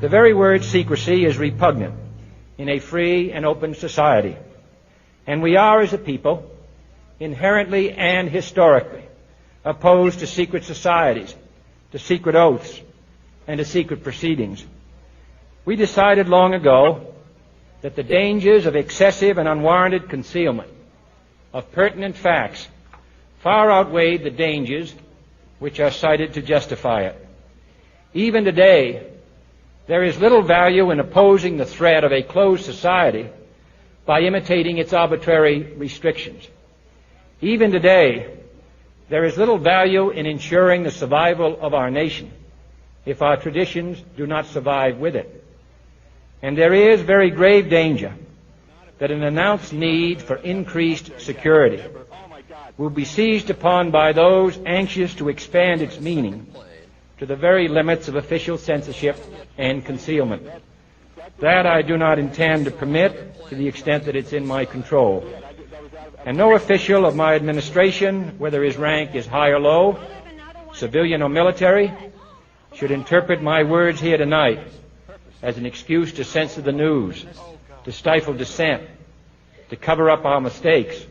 The very word secrecy is repugnant in a free and open society. And we are, as a people, inherently and historically opposed to secret societies, to secret oaths, and to secret proceedings. We decided long ago that the dangers of excessive and unwarranted concealment of pertinent facts far outweighed the dangers which are cited to justify it. Even today, there is little value in opposing the threat of a closed society by imitating its arbitrary restrictions. Even today, there is little value in ensuring the survival of our nation if our traditions do not survive with it. And there is very grave danger that an announced need for increased security will be seized upon by those anxious to expand its meaning to the very limits of official censorship and concealment. That I do not intend to permit to the extent that it's in my control. And no official of my administration, whether his rank is high or low, civilian or military, should interpret my words here tonight as an excuse to censor the news, to stifle dissent, to cover up our mistakes,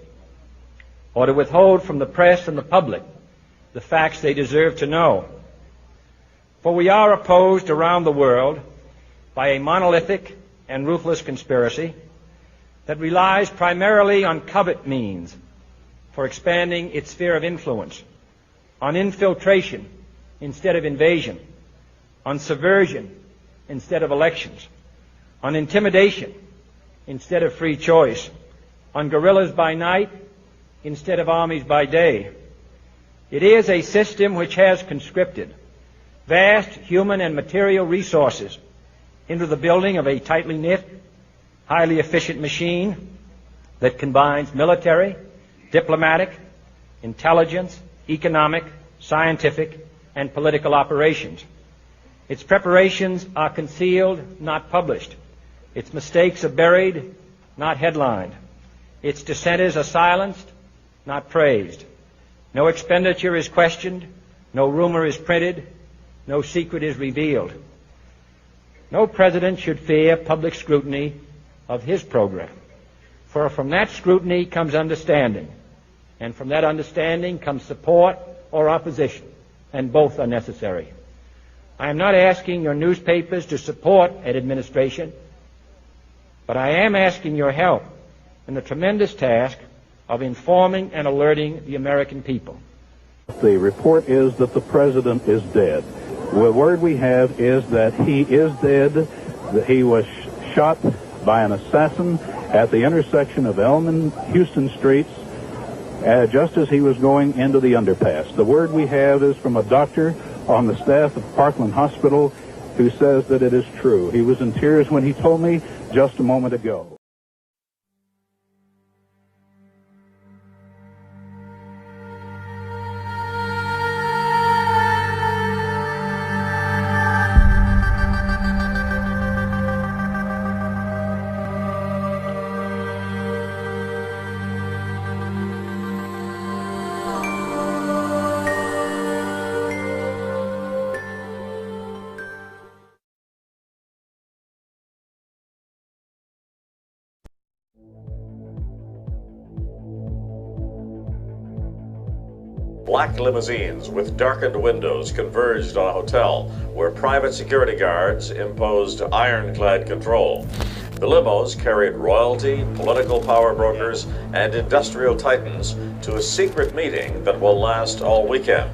or to withhold from the press and the public the facts they deserve to know. For we are opposed around the world by a monolithic and ruthless conspiracy that relies primarily on covert means for expanding its sphere of influence, on infiltration instead of invasion, on subversion instead of elections, on intimidation instead of free choice, on guerrillas by night instead of armies by day. It is a system which has conscripted vast human and material resources into the building of a tightly knit, highly efficient machine that combines military, diplomatic, intelligence, economic, scientific, and political operations. Its preparations are concealed, not published. Its mistakes are buried, not headlined. Its dissenters are silenced, not praised. No expenditure is questioned, no rumor is printed, no secret is revealed. No president should fear public scrutiny of his program, for from that scrutiny comes understanding, and from that understanding comes support or opposition, and both are necessary. I am not asking your newspapers to support an administration, but I am asking your help in the tremendous task of informing and alerting the American people. The report is that the president is dead. The word we have is that he is dead, that he was shot by an assassin at the intersection of Elm and Houston Streets just as he was going into the underpass. The word we have is from a doctor on the staff of Parkland Hospital who says that it is true. He was in tears when he told me just a moment ago. Black limousines with darkened windows converged on a hotel where private security guards imposed ironclad control. The limos carried royalty, political power brokers, and industrial titans to a secret meeting that will last all weekend.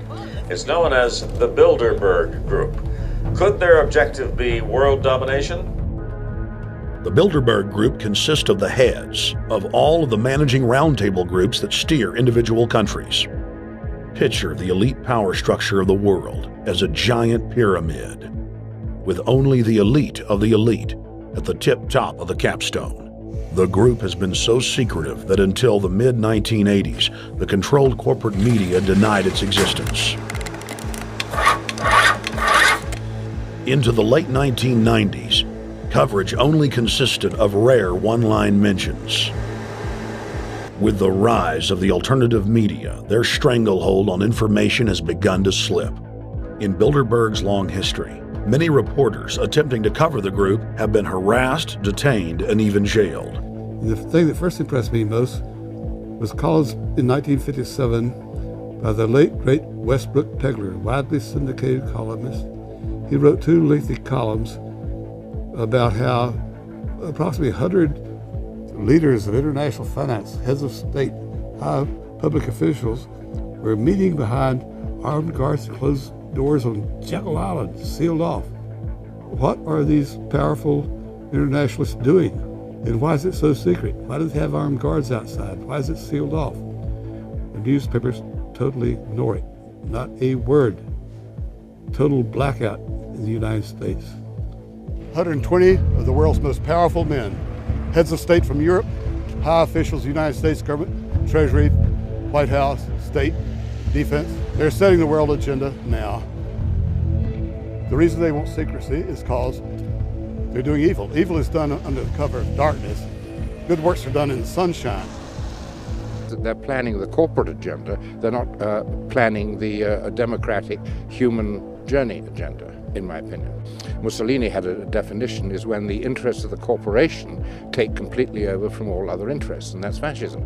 It's known as the Bilderberg Group. Could their objective be world domination? The Bilderberg Group consists of the heads of all of the managing roundtable groups that steer individual countries. Picture the elite power structure of the world as a giant pyramid, with only the elite of the elite at the tip top of the capstone. The group has been so secretive that until the mid-1980s, the controlled corporate media denied its existence. Into the late 1990s, coverage only consisted of rare one-line mentions. With the rise of the alternative media, their stranglehold on information has begun to slip. In Bilderberg's long history, Many reporters attempting to cover the group have been harassed, detained, and even jailed. The thing that first impressed me most was columns in 1957 by the late, great Westbrook Tegler, widely syndicated columnist. He wrote 2 lengthy columns about how approximately 100 leaders of international finance, heads of state, high public officials were meeting behind armed guards and closed doors on Jekyll Island, sealed off. What are these powerful internationalists doing? And why is it so secret? Why do they have armed guards outside? Why is it sealed off? The newspapers totally ignore it. Not a word. Total blackout in the United States. 120 of the world's most powerful men, heads of state from Europe, high officials of the United States government, Treasury, White House, state, defense. They're setting the world agenda now. The reason they want secrecy is because they're doing evil. Evil is done under the cover of darkness. Good works are done in the sunshine. They're planning the corporate agenda. They're not planning the democratic human journey agenda, in my opinion. Mussolini had a definition, is when the interests of the corporation take completely over from all other interests, and that's fascism.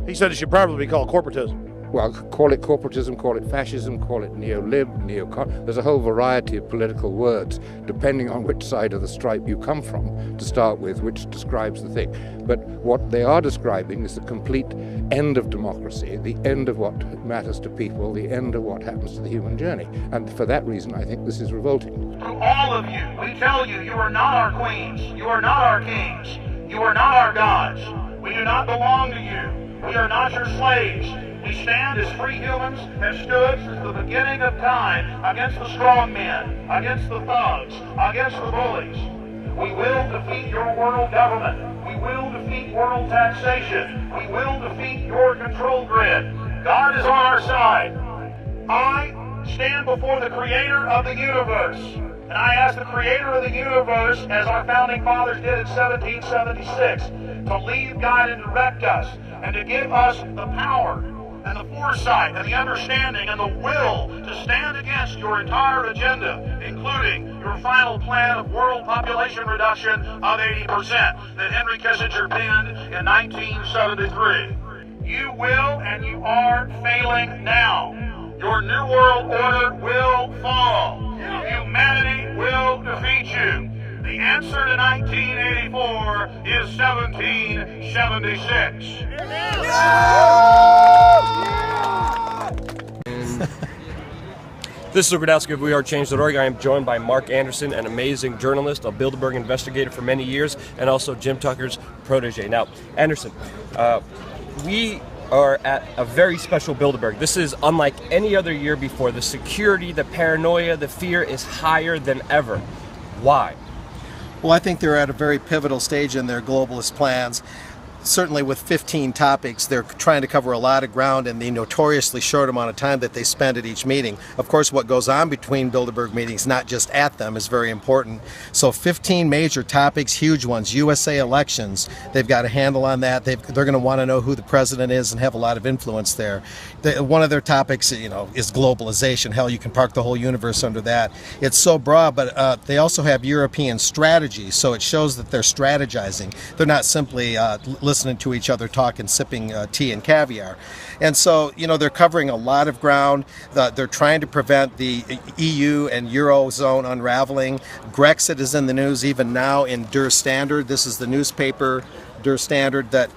He said it should probably be called corporatism. Well, call it corporatism, call it fascism, call it neo-lib, neo-con. There's a whole variety of political words, depending on which side of the stripe you come from, to start with, which describes the thing. But what they are describing is the complete end of democracy, the end of what matters to people, the end of what happens to the human journey. And for that reason, I think this is revolting. To all of you, we tell you, you are not our queens, you are not our kings, you are not our gods. We do not belong to you. We are not your slaves. We stand as free humans, have stood since the beginning of time against the strong men, against the thugs, against the bullies. We will defeat your world government. We will defeat world taxation. We will defeat your control grid. God is on our side. I stand before the creator of the universe, and I ask the creator of the universe, as our founding fathers did in 1776, to lead, guide, and direct us, and to give us the power and the foresight and the understanding and the will to stand against your entire agenda, including your final plan of world population reduction of 80% that Henry Kissinger penned in 1973. You will and you are failing now. Your new world order will fall. Humanity will defeat you. The answer to 1984 is 1776. This is Luke Radowski of WeAreChange.org. I am joined by Mark Anderson, an amazing journalist, a Bilderberg investigator for many years, and also Jim Tucker's protege. Now, Anderson, we are at a very special Bilderberg. This is unlike any other year before. The security, the paranoia, the fear is higher than ever. Why? Well, I think they're at a very pivotal stage in their globalist plans. Certainly with 15 topics, they're trying to cover a lot of ground in the notoriously short amount of time that they spend at each meeting. Of course, what goes on between Bilderberg meetings, not just at them, is very important. So 15 major topics, huge ones. USA elections, they've got a handle on that. They're going to want to know who the president is and have a lot of influence there. One of their topics, is globalization. Hell, you can park the whole universe under that. It's so broad, but they also have European strategy, so it shows that they're strategizing. They're not simply listening to each other talk and sipping tea and caviar. And so, they're covering a lot of ground. They're trying to prevent the EU and Eurozone unraveling. Brexit is in the news even now in Der Standard. This is the newspaper, Der Standard, that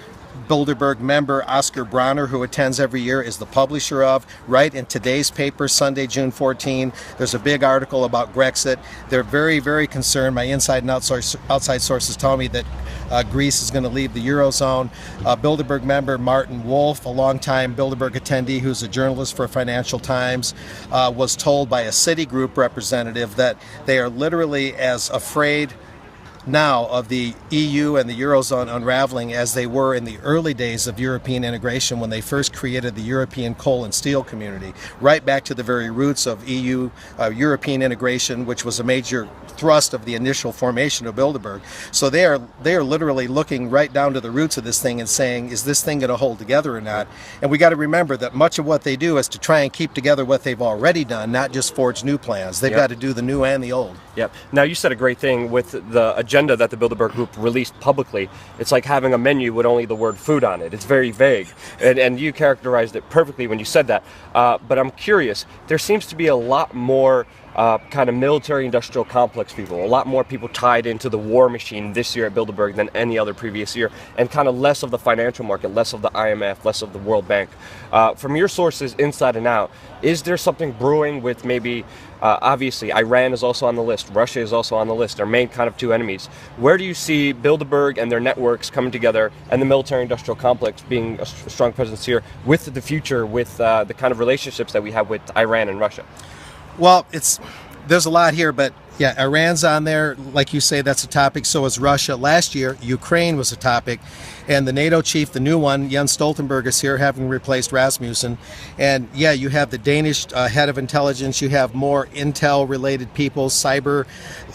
Bilderberg member Oscar Bronner, who attends every year, is the publisher of. Right in today's paper, Sunday, June 14, there's a big article about Brexit. They're very, very concerned. My inside and outside sources tell me that Greece is going to leave the Eurozone. Bilderberg member Martin Wolf, a longtime Bilderberg attendee who's a journalist for Financial Times, was told by a Citigroup representative that they are literally as afraid now of the EU and the Eurozone unraveling as they were in the early days of European integration when they first created the European Coal and Steel Community, right back to the very roots of EU, European integration, which was a major thrust of the initial formation of Bilderberg. So they are literally looking right down to the roots of this thing and saying, is this thing going to hold together or not? And we got to remember that much of what they do is to try and keep together what they've already done, not just forge new plans. They've got to do the new and the old. Yep. Now, you said a great thing with the agenda that the Bilderberg Group released publicly. It's like having a menu with only the word food on it. It's very vague. And you characterized it perfectly when you said that. But I'm curious, there seems to be a lot more kind of military-industrial complex people, a lot more people tied into the war machine this year at Bilderberg than any other previous year, and kind of less of the financial market, less of the IMF, less of the World Bank. From your sources inside and out, is there something brewing with maybe, obviously, Iran is also on the list, Russia is also on the list, our main kind of two enemies. Where do you see Bilderberg and their networks coming together and the military-industrial complex being a strong presence here with the future, with the kind of relationships that we have with Iran and Russia? Well, there's a lot here, but yeah, Iran's on there. Like you say, that's a topic. So is Russia. Last year, Ukraine was a topic. And the NATO chief, the new one, Jens Stoltenberg, is here, having replaced Rasmussen. And yeah, you have the Danish head of intelligence. You have more intel-related people, cyber,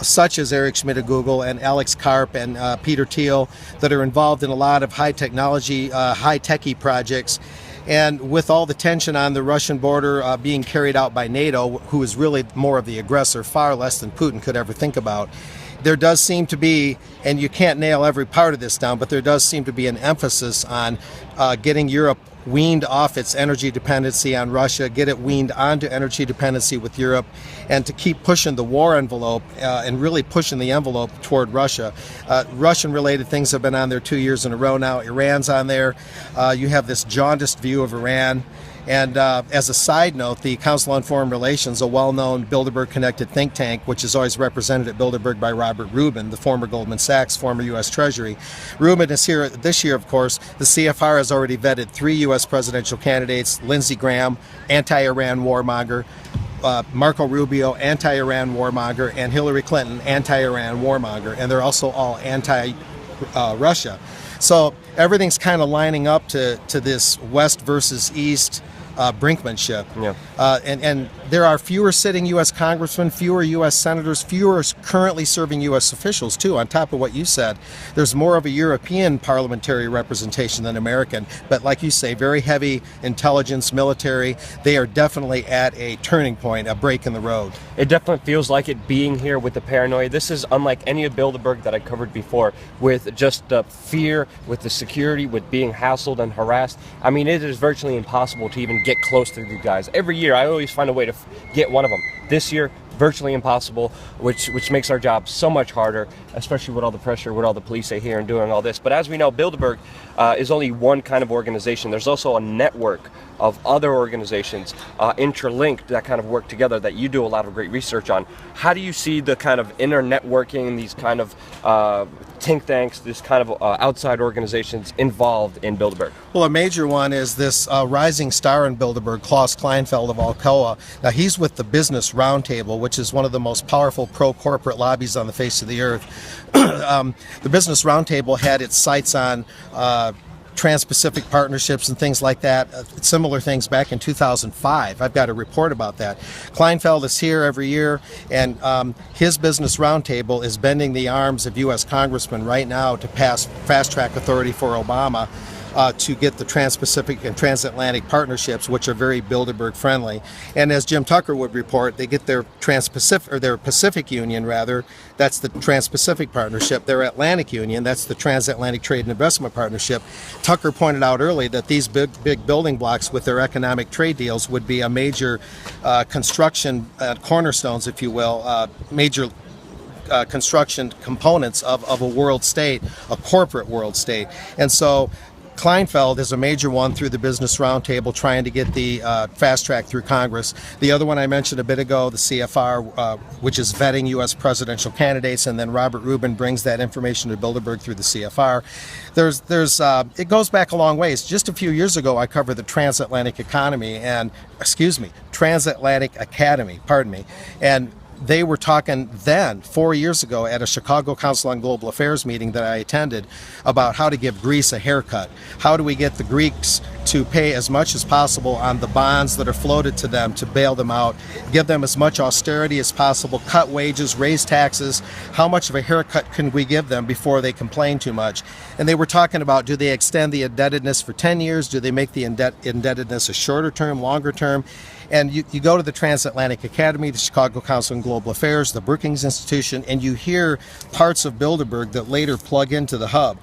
such as Eric Schmidt of Google and Alex Karp and Peter Thiel, that are involved in a lot of high technology, high-techy projects. And with all the tension on the Russian border being carried out by NATO, who is really more of the aggressor, far less than Putin could ever think about, there does seem to be, and you can't nail every part of this down, but there does seem to be an emphasis on getting Europe weaned off its energy dependency on Russia, get it weaned onto energy dependency with Europe, and to keep pushing the war envelope and really pushing the envelope toward Russia. Russian-related things have been on there 2 years in a row now. Iran's on there. You have this jaundiced view of Iran. And as a side note, the Council on Foreign Relations, a well-known Bilderberg-connected think tank, which is always represented at Bilderberg by Robert Rubin, the former Goldman Sachs, former U.S. Treasury. Rubin is here this year, of course. The CFR has already vetted 3 U.S. presidential candidates: Lindsey Graham, anti-Iran warmonger; Marco Rubio, anti-Iran warmonger; and Hillary Clinton, anti-Iran warmonger. And they're also all anti-Russia. So everything's kind of lining up to this West versus East brinkmanship. Yeah. And there are fewer sitting U.S. congressmen, fewer U.S. senators, fewer currently serving U.S. officials, too, on top of what you said. There's more of a European parliamentary representation than American. But like you say, very heavy intelligence, military. They are definitely at a turning point, a break in the road. It definitely feels like it being here with the paranoia. This is unlike any of Bilderberg that I covered before, with just the fear, with the security, with being hassled and harassed. I mean, it is virtually impossible to even get close to these guys. Every year, I always find a way to get one of them. This year, virtually impossible, which makes our job so much harder, especially with all the pressure, with all the police here and doing all this. But as we know, Bilderberg is only one kind of organization. There's also a network of other organizations interlinked that kind of work together that you do a lot of great research on. How do you see the kind of inner networking, these kind of think tanks, this kind of outside organizations involved in Bilderberg? Well, a major one is this rising star in Bilderberg, Klaus Kleinfeld of Alcoa. Now, he's with the Business Roundtable, which is one of the most powerful pro-corporate lobbies on the face of the earth. The Business Roundtable had its sights on Trans-Pacific partnerships and things like that, similar things back in 2005. I've got a report about that. Kleinfeld is here every year, and his Business Roundtable is bending the arms of U.S. congressmen right now to pass fast-track authority for Obama to get the Trans-Pacific and Transatlantic partnerships, which are very Bilderberg friendly. And as Jim Tucker would report, they get their Trans-Pacific, or their Pacific Union rather, that's the Trans-Pacific Partnership, their Atlantic Union, that's the Transatlantic Trade and Investment Partnership. Tucker pointed out early that these big building blocks with their economic trade deals would be a major construction cornerstones, if you will, major construction components of a world state, a corporate world state. And so Kleinfeld is a major one through the Business Roundtable trying to get the fast track through Congress. The other one I mentioned a bit ago, the CFR, which is vetting U.S. presidential candidates, and then Robert Rubin brings that information to Bilderberg through the CFR. It goes back a long ways. Just a few years ago, I covered the Transatlantic Academy, and they were talking then, 4 years ago, at a Chicago Council on Global Affairs meeting that I attended about how to give Greece a haircut. How do we get the Greeks to pay as much as possible on the bonds that are floated to them to bail them out, give them as much austerity as possible, cut wages, raise taxes. How much of a haircut can we give them before they complain too much? And they were talking about, do they extend the indebtedness for 10 years? Do they make the indebtedness a shorter term, longer term? And you go to the Transatlantic Academy, the Chicago Council on Global Affairs, the Brookings Institution, and you hear parts of Bilderberg that later plug into the hub.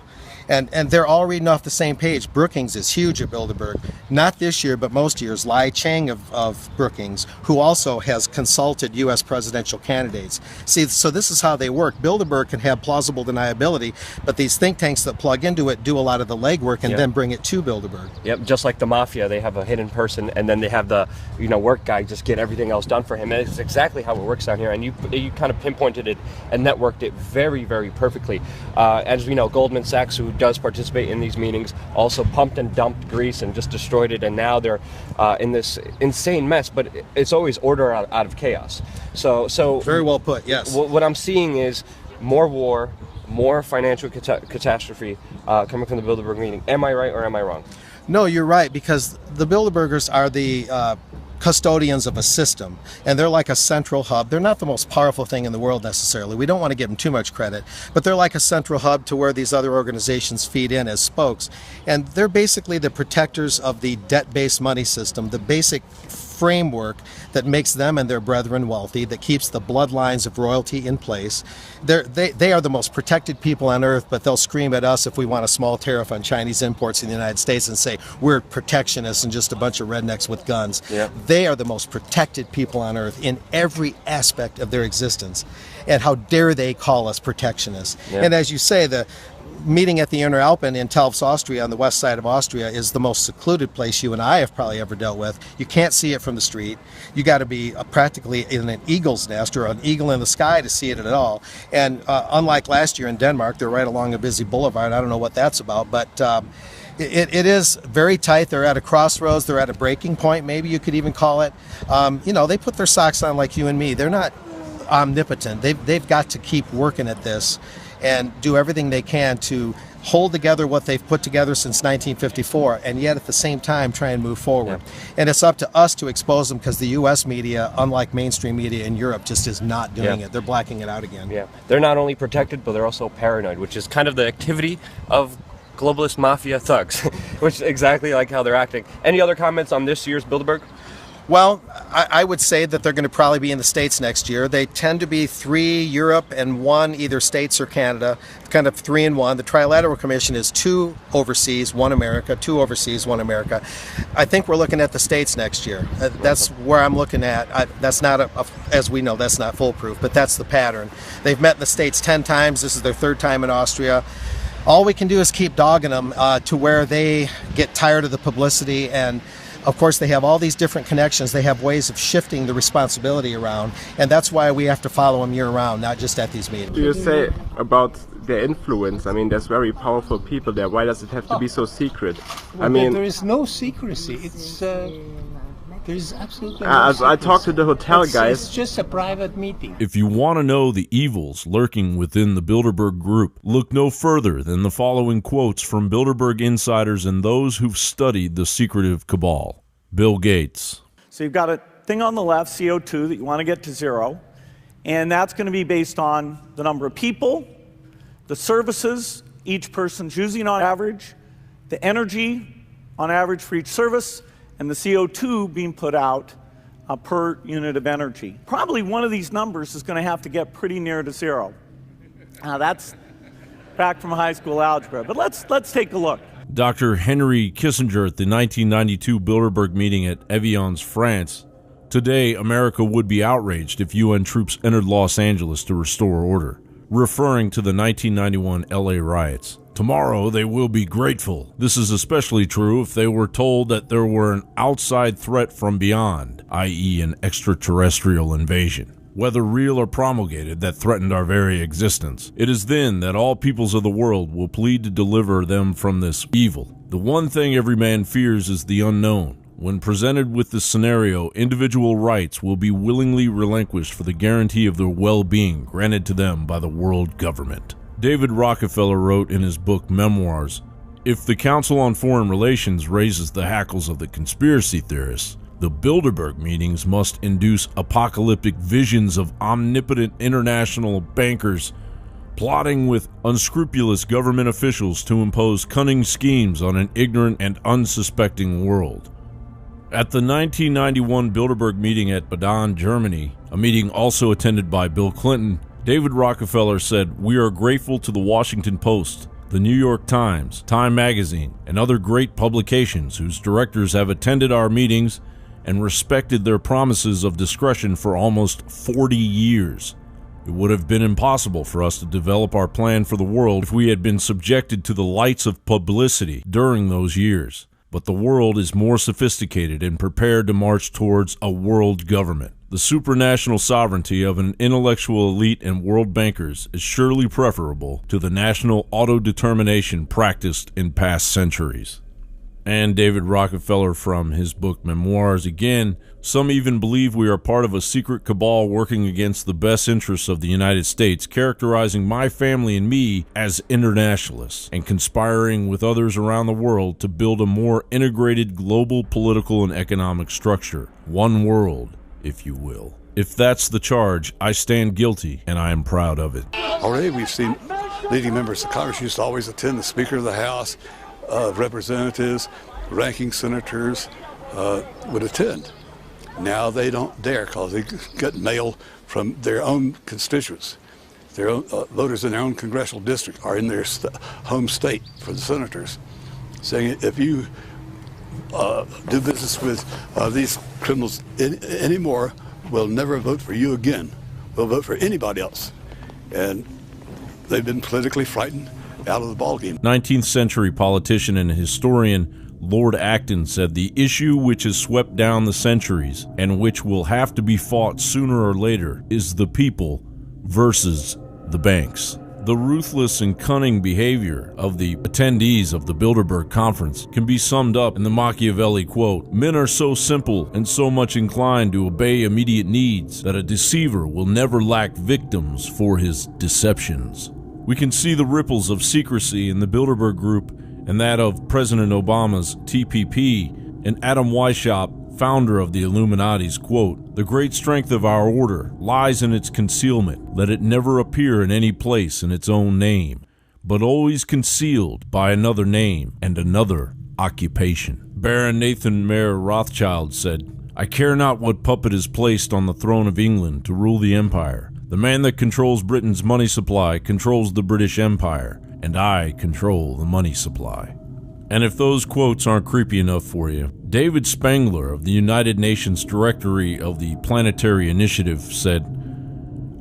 And they're all reading off the same page. Brookings is huge at Bilderberg. Not this year, but most years. Lai Chang of Brookings, who also has consulted U.S. presidential candidates. See, so this is how they work. Bilderberg can have plausible deniability, but these think tanks that plug into it do a lot of the legwork and then bring it to Bilderberg. Yep, just like the mafia, they have a hidden person, and then they have the work guy just get everything else done for him. And it's exactly how it works down here. And you kind of pinpointed it and networked it very, very perfectly. As we know, Goldman Sachs, who does participate in these meetings, also pumped and dumped Greece and just destroyed it, and now they're in this insane mess, but it's always order out of chaos. So very well put, yes. What I'm seeing is more war, more financial catastrophe coming from the Bilderberg meeting. Am I right or am I wrong? No, you're right, because the Bilderbergers are the custodians of a system, and they're like a central hub. They're not the most powerful thing in the world necessarily. We don't want to give them too much credit, but they're like a central hub to where these other organizations feed in as spokes. And they're basically the protectors of the debt-based money system, the basic framework that makes them and their brethren wealthy, that keeps the bloodlines of royalty in place. They are the most protected people on earth, but they'll scream at us if we want a small tariff on Chinese imports in the United States and say we're protectionists and just a bunch of rednecks with guns. Yeah. They are the most protected people on earth in every aspect of their existence. And how dare they call us protectionists? Yeah. And as you say, the meeting at the Interalpen in Telfs, Austria, on the west side of Austria, is the most secluded place you and I have probably ever dealt with. You can't see it from the street. You got to be practically in an eagle's nest or an eagle in the sky to see it at all. And unlike last year in Denmark, they're right along a busy boulevard. I don't know what that's about, but it is very tight. They're at a crossroads. They're at a breaking point, maybe you could even call it. They put their socks on like you and me. They're not omnipotent. They've got to keep working at this and do everything they can to hold together what they've put together since 1954, and yet at the same time try and move forward. Yeah. And it's up to us to expose them, because the U.S. media, unlike mainstream media in Europe, just is not doing it. They're blacking it out again. Yeah, they're not only protected, but they're also paranoid, which is kind of the activity of globalist mafia thugs, which is exactly like how they're acting. Any other comments on this year's Bilderberg? Well, I would say that they're going to probably be in the States next year. They tend to be 3 Europe and 1 either States or Canada, kind of 3 in 1. The Trilateral Commission is 2 overseas, 1 America, 2 overseas, 1 America. I think we're looking at the States next year. That's where I'm looking at. That's not, as we know, that's not foolproof, but that's the pattern. They've met in the States 10 times. This is their 3rd time in Austria. All we can do is keep dogging them to where they get tired of the publicity. And of course, they have all these different connections. They have ways of shifting the responsibility around, and that's why we have to follow them year-round, not just at these meetings. Do you say about their influence? I mean, there's very powerful people there. Why does it have to be so secret? Well, I mean, there is no secrecy. It's there's absolutely no as I talked to the hotel guys. It's just a private meeting. If you want to know the evils lurking within the Bilderberg group, look no further than the following quotes from Bilderberg insiders and those who've studied the secretive cabal. Bill Gates. So you've got a thing on the left, CO2, that you want to get to 0, and that's going to be based on the number of people, the services each person's using on average, the energy on average for each service, and the CO2 being put out per unit of energy. Probably one of these numbers is going to have to get pretty near to 0. Now that's back from high school algebra, but let's take a look. Dr. Henry Kissinger at the 1992 Bilderberg meeting at Evian, France. Today, America would be outraged if UN troops entered Los Angeles to restore order, referring to the 1991 LA riots. Tomorrow, they will be grateful. This is especially true if they were told that there were an outside threat from beyond, i.e. an extraterrestrial invasion, whether real or promulgated, that threatened our very existence. It is then that all peoples of the world will plead to deliver them from this evil. The one thing every man fears is the unknown. When presented with this scenario, individual rights will be willingly relinquished for the guarantee of their well-being granted to them by the world government. David Rockefeller wrote in his book Memoirs, "If the Council on Foreign Relations raises the hackles of the conspiracy theorists, the Bilderberg meetings must induce apocalyptic visions of omnipotent international bankers plotting with unscrupulous government officials to impose cunning schemes on an ignorant and unsuspecting world." At the 1991 Bilderberg meeting at Baden, Germany, a meeting also attended by Bill Clinton, David Rockefeller said, "We are grateful to the Washington Post, the New York Times, Time Magazine, and other great publications whose directors have attended our meetings and respected their promises of discretion for almost 40 years. It would have been impossible for us to develop our plan for the world if we had been subjected to the lights of publicity during those years. But the world is more sophisticated and prepared to march towards a world government. The supranational sovereignty of an intellectual elite and world bankers is surely preferable to the national autodetermination practiced in past centuries." And David Rockefeller from his book Memoirs again, "Some even believe we are part of a secret cabal working against the best interests of the United States, characterizing my family and me as internationalists, and conspiring with others around the world to build a more integrated global political and economic structure. One world, if you will. If that's the charge, I stand guilty, and I am proud of it." Already we've seen leading members of Congress used to always attend the Speaker of the House, representatives, ranking senators would attend. Now they don't dare because they get mail from their own constituents. Their own voters in their own congressional district are in their home state for the senators, saying if you do business with these criminals anymore, we'll never vote for you again. We'll vote for anybody else. And they've been politically frightened out of the ballgame. 19th century politician and historian Lord Acton said, "The issue which has swept down the centuries and which will have to be fought sooner or later is the people versus the banks." The ruthless and cunning behavior of the attendees of the Bilderberg conference can be summed up in the Machiavelli quote, "Men are so simple and so much inclined to obey immediate needs that a deceiver will never lack victims for his deceptions." We can see the ripples of secrecy in the Bilderberg Group and that of President Obama's TPP, and Adam Weishaupt, founder of the Illuminati's quote, "The great strength of our order lies in its concealment. Let it never appear in any place in its own name, but always concealed by another name and another occupation." Baron Nathan Mayer Rothschild said, "I care not what puppet is placed on the throne of England to rule the empire. The man that controls Britain's money supply controls the British Empire, and I control the money supply." And if those quotes aren't creepy enough for you, David Spangler of the United Nations Directory of the Planetary Initiative said,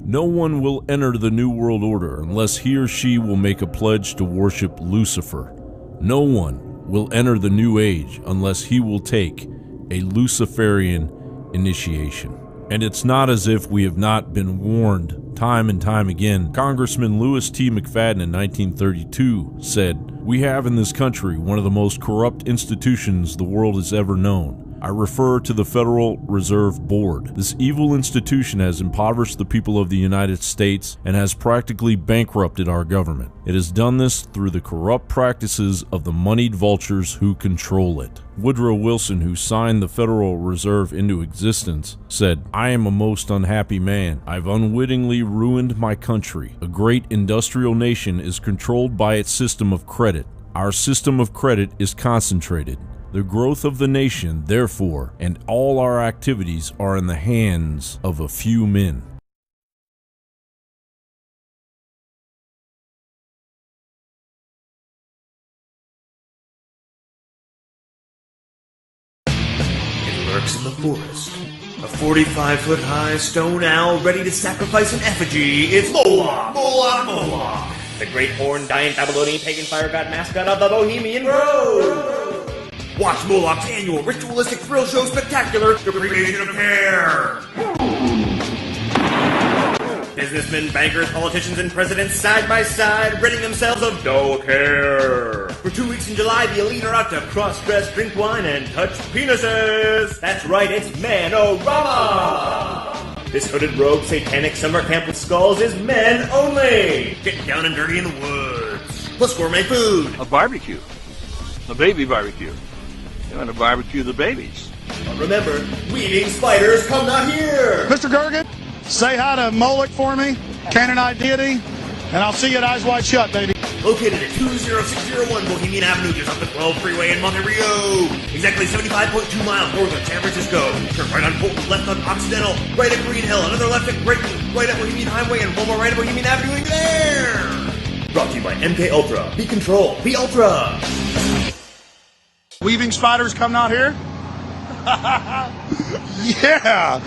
"No one will enter the New World Order unless he or she will make a pledge to worship Lucifer. No one will enter the New Age unless he will take a Luciferian initiation." And it's not as if we have not been warned time and time again. Congressman Louis T. McFadden in 1932 said, "We have in this country one of the most corrupt institutions the world has ever known. I refer to the Federal Reserve Board. This evil institution has impoverished the people of the United States and has practically bankrupted our government. It has done this through the corrupt practices of the moneyed vultures who control it." Woodrow Wilson, who signed the Federal Reserve into existence, said, "I am a most unhappy man. I've unwittingly ruined my country. A great industrial nation is controlled by its system of credit. Our system of credit is concentrated. The growth of the nation, therefore, and all our activities are in the hands of a few men." It lurks in the forest. A 45-foot-high stone owl ready to sacrifice an effigy. It's Moloch! Moloch! Moloch! The great horned, giant Babylonian pagan fire god mascot of the Bohemian Grove! Watch Moloch's annual ritualistic thrill show spectacular, The Cremation of Care! Businessmen, bankers, politicians, and presidents side by side, ridding themselves of dull care. For 2 weeks in July, the elite are out to cross-dress, drink wine, and touch penises. That's right, it's Man-O-Rama. This hooded rogue satanic summer camp with skulls is men only. Getting down and dirty in the woods. Plus gourmet food. A barbecue. A baby barbecue. You want to barbecue the babies. But remember, weaving spiders come not here. Mr. Gergen, say hi to Moloch for me, Canaanite deity, and I'll see you at Eyes Wide Shut, baby. Located at 20601 Bohemian Avenue, just off the 12 freeway in Monterey. Exactly 75.2 miles north of San Francisco. Turn right on Fulton, left on Occidental, right at Green Hill, another left at Brighton, right at Bohemian Highway, and one more right at Bohemian Avenue in there. Brought to you by MK Ultra. Be Control. Be Ultra. Weaving spiders come out here? Yeah!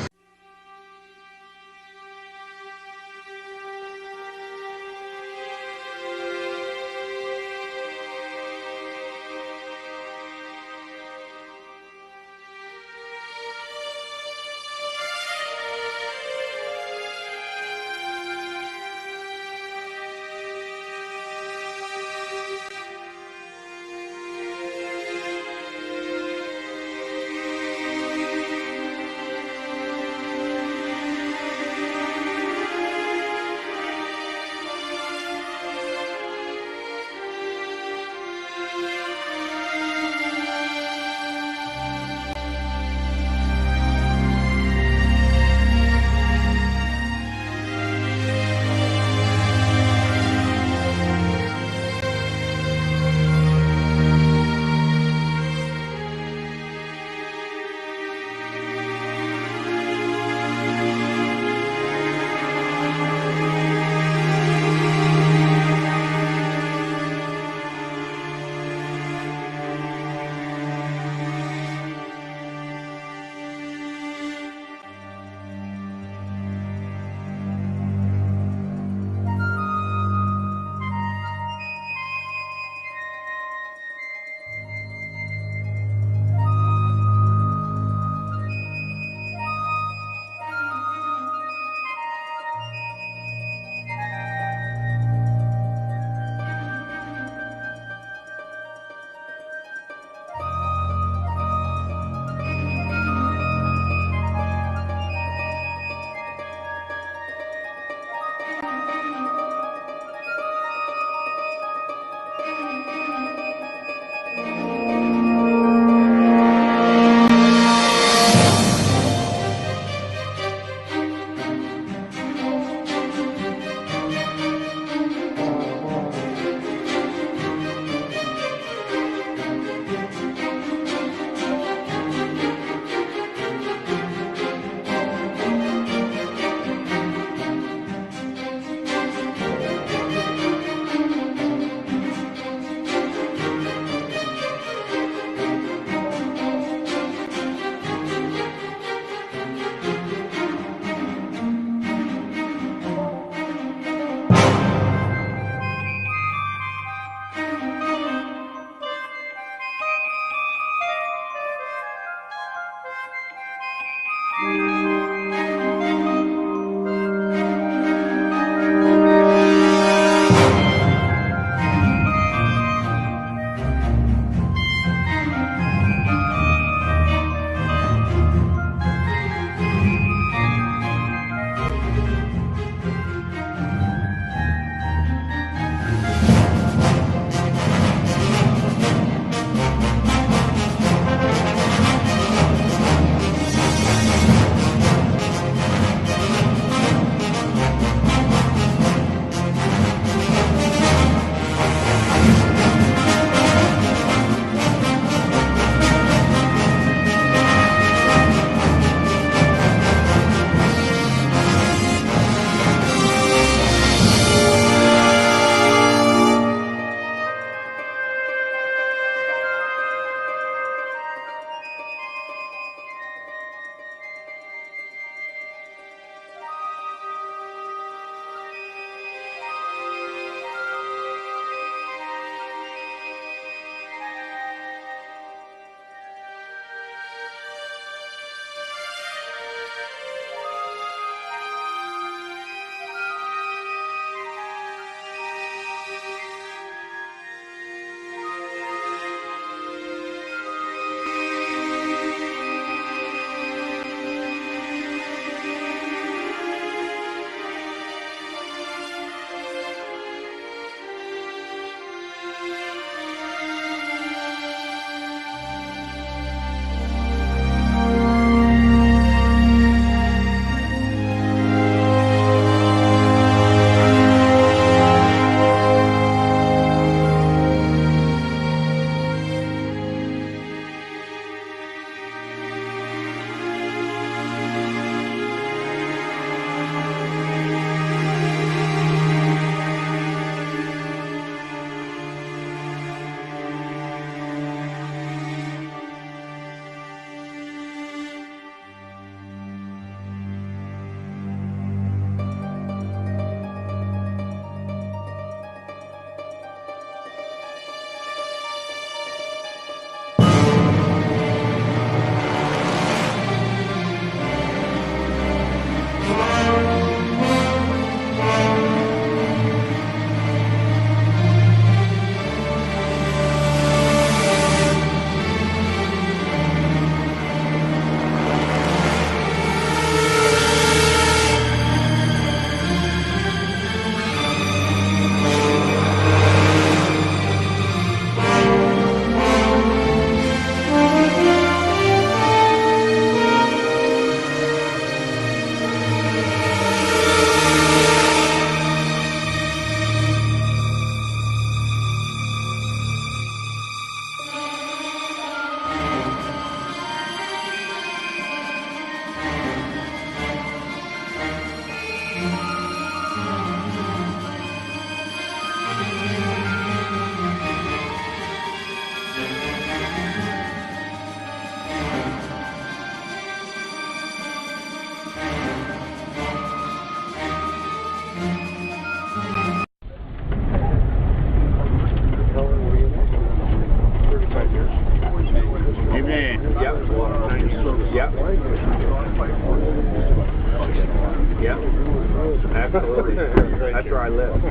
I live.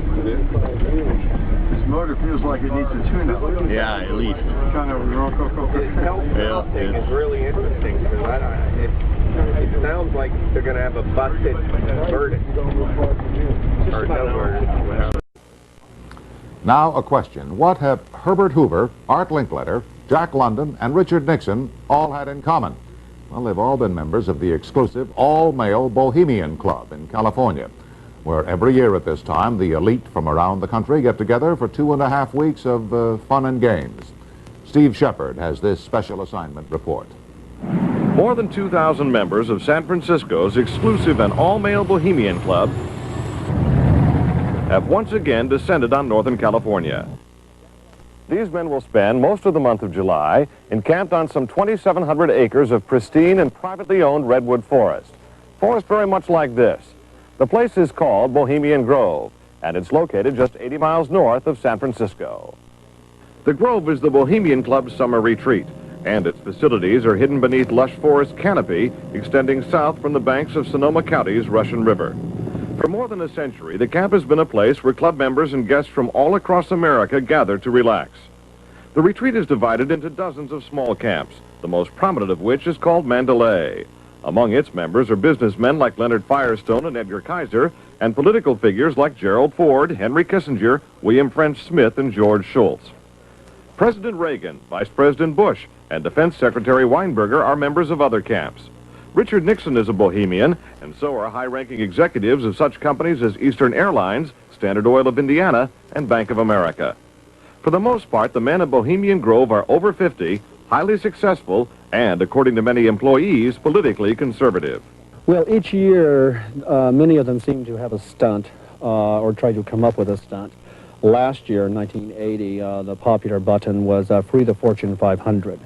This motor feels like it needs a tune-up. Yeah, elite. Kind of rococo. This thing is really interesting because it sounds like they're going to have a busted verdict. Or no verdict, whatever. Now a question. What have Herbert Hoover, Art Linkletter, Jack London, and Richard Nixon all had in common? Well, they've all been members of the exclusive all-male Bohemian Club in California, where every year at this time the elite from around the country get together for 2.5 weeks of fun and games. Steve Shepard has this special assignment report. More than 2,000 members of San Francisco's exclusive and all-male Bohemian Club have once again descended on Northern California. These men will spend most of the month of July encamped on some 2,700 acres of pristine and privately owned redwood forest. Forest very much like this. The place is called Bohemian Grove, and it's located just 80 miles north of San Francisco. The Grove is the Bohemian Club's summer retreat, and its facilities are hidden beneath lush forest canopy extending south from the banks of Sonoma County's Russian River. For more than a century, the camp has been a place where club members and guests from all across America gather to relax. The retreat is divided into dozens of small camps, the most prominent of which is called Mandalay. Among its members are businessmen like Leonard Firestone and Edgar Kaiser, and political figures like Gerald Ford, Henry Kissinger, William French Smith, and George Shultz. President Reagan, Vice President Bush, and Defense Secretary Weinberger are members of other camps. Richard Nixon is a Bohemian, and so are high-ranking executives of such companies as Eastern Airlines, Standard Oil of Indiana, and Bank of America. For the most part, the men of Bohemian Grove are over 50, highly successful, and, according to many employees, politically conservative. Well, each year, many of them seem to have a stunt or try to come up with a stunt. Last year, in 1980, the popular button was Free the Fortune 500.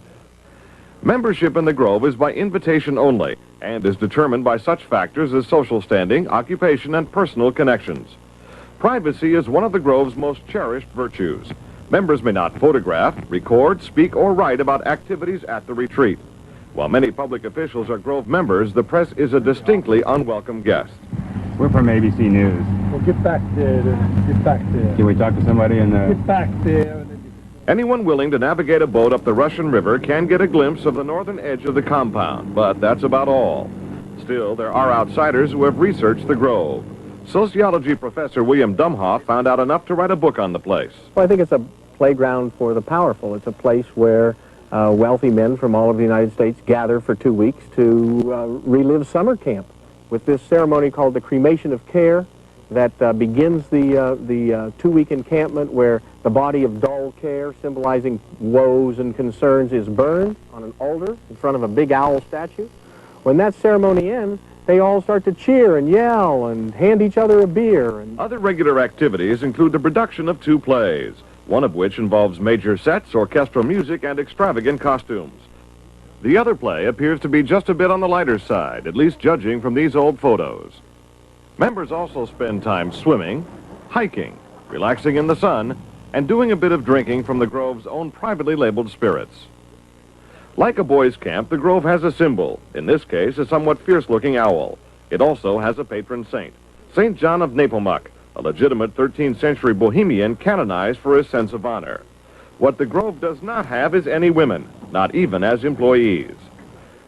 Membership in the Grove is by invitation only and is determined by such factors as social standing, occupation, and personal connections. Privacy is one of the Grove's most cherished virtues. Members may not photograph, record, speak, or write about activities at the retreat. While many public officials are Grove members, the press is a distinctly unwelcome guest. We're from ABC News. Well, get back there. Get back there. Can we talk to somebody in the... Get back there. Anyone willing to navigate a boat up the Russian River can get a glimpse of the northern edge of the compound, but that's about all. Still, there are outsiders who have researched the Grove. Sociology professor William Dumhoff found out enough to write a book on the place. Well, I think it's a playground for the powerful. It's a place where wealthy men from all over the United States gather for 2 weeks to relive summer camp with this ceremony called the cremation of care that begins the 2-week encampment where the body of dull care, symbolizing woes and concerns, is burned on an altar in front of a big owl statue. When that ceremony ends, they all start to cheer and yell and hand each other a beer. And other regular activities include the production of 2 plays, one of which involves major sets, orchestral music, and extravagant costumes. The other play appears to be just a bit on the lighter side, at least judging from these old photos. Members also spend time swimming, hiking, relaxing in the sun, and doing a bit of drinking from the Grove's own privately labeled spirits. Like a boys' camp, the Grove has a symbol, in this case a somewhat fierce-looking owl. It also has a patron saint, St. John of Nepomuk, a legitimate 13th century Bohemian canonized for his sense of honor. What the Grove does not have is any women, not even as employees.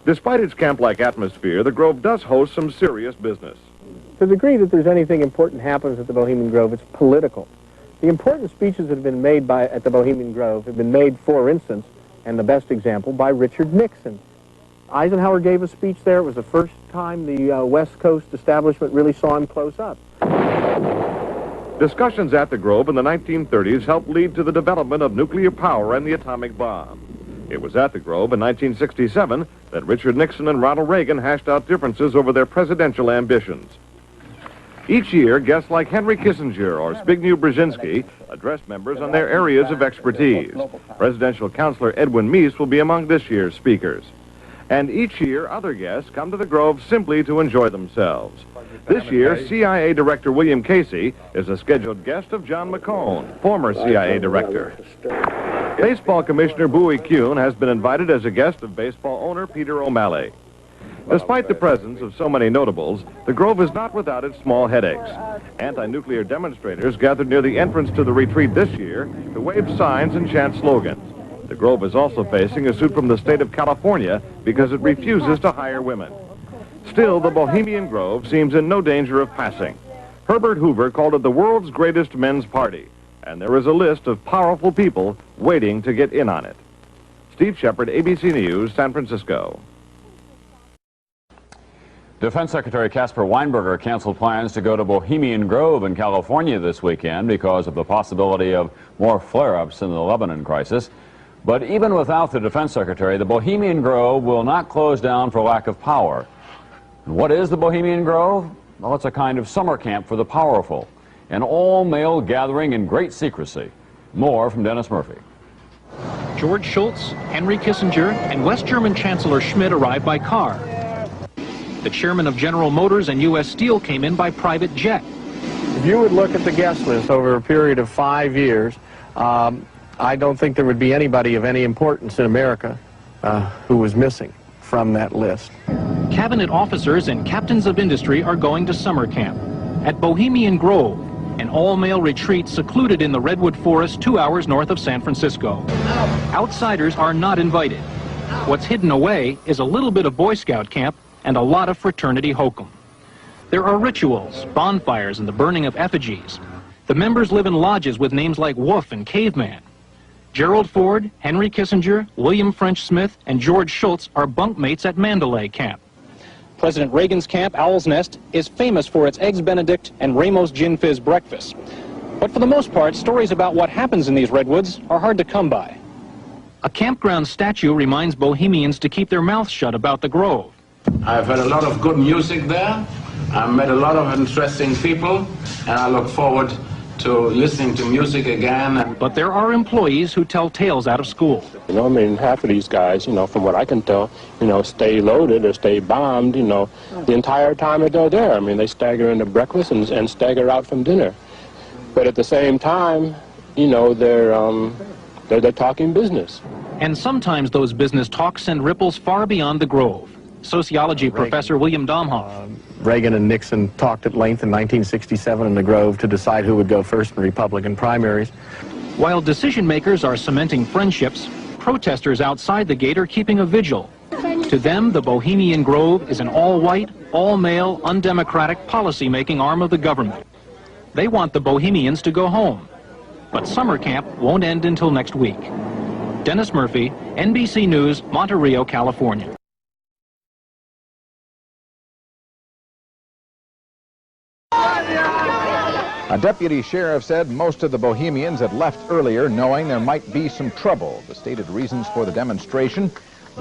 Despite its camp-like atmosphere, the Grove does host some serious business. To the degree that there's anything important happens at the Bohemian Grove, it's political. The important speeches that have been made at the Bohemian Grove have been made, for instance, and the best example, by Richard Nixon. Eisenhower gave a speech there. It was the first time the West Coast establishment really saw him close up. Discussions at the Grove in the 1930s helped lead to the development of nuclear power and the atomic bomb. It was at the Grove in 1967 that Richard Nixon and Ronald Reagan hashed out differences over their presidential ambitions. Each year, guests like Henry Kissinger or Zbigniew Brzezinski address members on their areas of expertise. Presidential counselor Edwin Meese will be among this year's speakers. And each year, other guests come to the Grove simply to enjoy themselves. This year, CIA Director William Casey is a scheduled guest of John McCone, former CIA Director. Baseball Commissioner Bowie Kuhn has been invited as a guest of baseball owner Peter O'Malley. Despite the presence of so many notables, the Grove is not without its small headaches. Anti-nuclear demonstrators gathered near the entrance to the retreat this year to wave signs and chant slogans. The Grove is also facing a suit from the state of California because it refuses to hire women. Still, the Bohemian Grove seems in no danger of passing. Herbert Hoover called it the world's greatest men's party, and there is a list of powerful people waiting to get in on it. Steve Shepard, ABC News, San Francisco. Defense Secretary Caspar Weinberger canceled plans to go to Bohemian Grove in California this weekend because of the possibility of more flare-ups in the Lebanon crisis. But even without the Defense Secretary, the Bohemian Grove will not close down for lack of power. And what is the Bohemian Grove? Well, it's a kind of summer camp for the powerful, an all-male gathering in great secrecy. More from Dennis Murphy. George Shultz, Henry Kissinger, and West German Chancellor Schmidt arrived by car. The chairman of General Motors and U.S. Steel came in by private jet. If you would look at the guest list over a period of 5 years, I don't think there would be anybody of any importance in America who was missing from that list. Cabinet officers and captains of industry are going to summer camp at Bohemian Grove, an all-male retreat secluded in the Redwood Forest 2 hours north of San Francisco. Outsiders are not invited. What's hidden away is a little bit of Boy Scout camp and a lot of fraternity hokum. There are rituals, bonfires, and the burning of effigies. The members live in lodges with names like Wolf and Caveman. Gerald Ford, Henry Kissinger, William French Smith, and George Shultz are bunkmates at Mandalay Camp. President Reagan's camp, Owl's Nest, is famous for its Eggs Benedict and Ramos Gin Fizz breakfast. But for the most part, stories about what happens in these redwoods are hard to come by. A campground statue reminds Bohemians to keep their mouths shut about the Grove. I've heard a lot of good music there. I've met a lot of interesting people, and I look forward to listening to music again. But there are employees who tell tales out of school. You know, I mean, half of these guys, you know, from what I can tell, you know, stay loaded or stay bombed, you know, the entire time that they're there. I mean, they stagger into breakfast and stagger out from dinner. But at the same time, you know, they're talking business. And sometimes those business talks send ripples far beyond the Grove. Sociology professor William Domhoff. Reagan and Nixon talked at length in 1967 in the Grove to decide who would go first in Republican primaries. While decision makers are cementing friendships, protesters outside the gate are keeping a vigil. To them, the Bohemian Grove is an all-white, all-male, undemocratic policy-making arm of the government. They want the Bohemians to go home. But summer camp won't end until next week. Dennis Murphy, NBC News, Monte Rio, California. A deputy sheriff said most of the Bohemians had left earlier knowing there might be some trouble. The stated reasons for the demonstration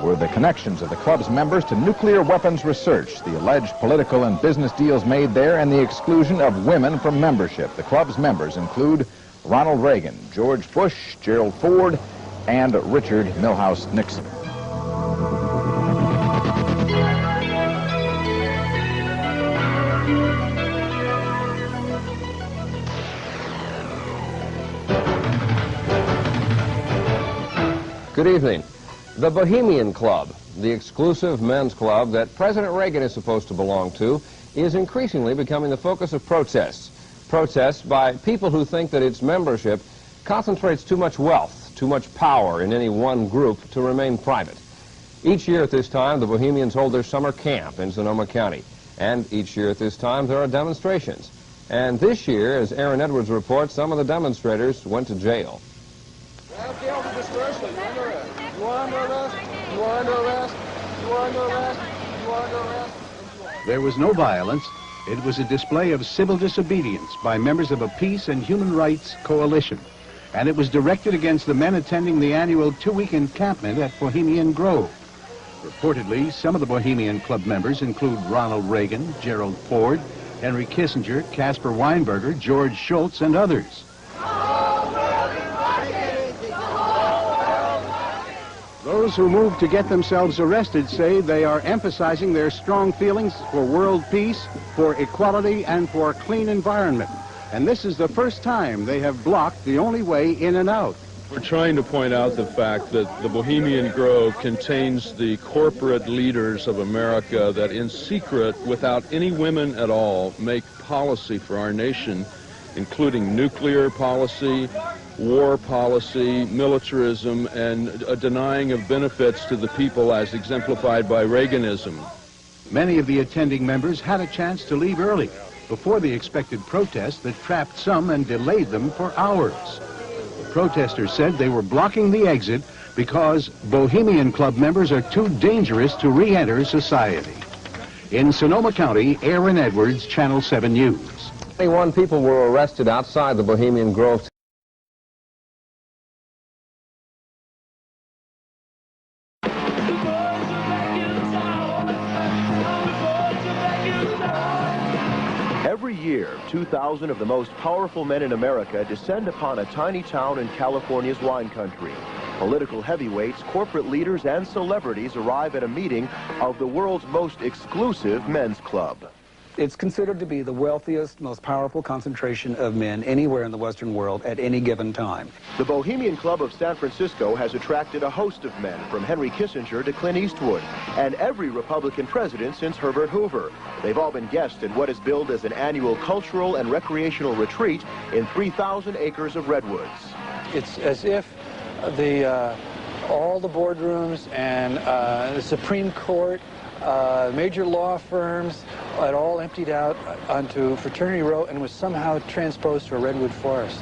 were the connections of the club's members to nuclear weapons research, the alleged political and business deals made there, and the exclusion of women from membership. The club's members include Ronald Reagan, George Bush, Gerald Ford, and Richard Milhouse Nixon. Good evening. The Bohemian Club, the exclusive men's club that President Reagan is supposed to belong to, is increasingly becoming the focus of protests. Protests by people who think that its membership concentrates too much wealth, too much power in any one group to remain private. Each year at this time, the Bohemians hold their summer camp in Sonoma County. And each year at this time, there are demonstrations. And this year, as Aaron Edwards reports, some of the demonstrators went to jail. There was no violence. It was a display of civil disobedience by members of a peace and human rights coalition. And it was directed against the men attending the annual two-week encampment at Bohemian Grove. Reportedly, some of the Bohemian Club members include Ronald Reagan, Gerald Ford, Henry Kissinger, Caspar Weinberger, George Shultz, and others. Those who moved to get themselves arrested say they are emphasizing their strong feelings for world peace, for equality, and for a clean environment. And this is the first time they have blocked the only way in and out. We're trying to point out the fact that the Bohemian Grove contains the corporate leaders of America that in secret, without any women at all, make policy for our nation, including nuclear policy, war policy, militarism, and a denying of benefits to the people as exemplified by Reaganism. Many of the attending members had a chance to leave early before the expected protest that trapped some and delayed them for hours. The protesters said they were blocking the exit because Bohemian Club members are too dangerous to re-enter society. In Sonoma County, Aaron Edwards, Channel 7 News. 21 people were arrested outside the Bohemian Grove. Every year, 2,000 of the most powerful men in America descend upon a tiny town in California's wine country. Political heavyweights, corporate leaders, and celebrities arrive at a meeting of the world's most exclusive men's club. It's considered to be the wealthiest, most powerful concentration of men anywhere in the Western world at any given time. The Bohemian Club of San Francisco has attracted a host of men, from Henry Kissinger to Clint Eastwood, and every Republican president since Herbert Hoover. They've all been guests at what is billed as an annual cultural and recreational retreat in 3,000 acres of redwoods. It's as if all the boardrooms and the Supreme Court, major law firms, had all emptied out onto Fraternity Row and was somehow transposed to a redwood forest.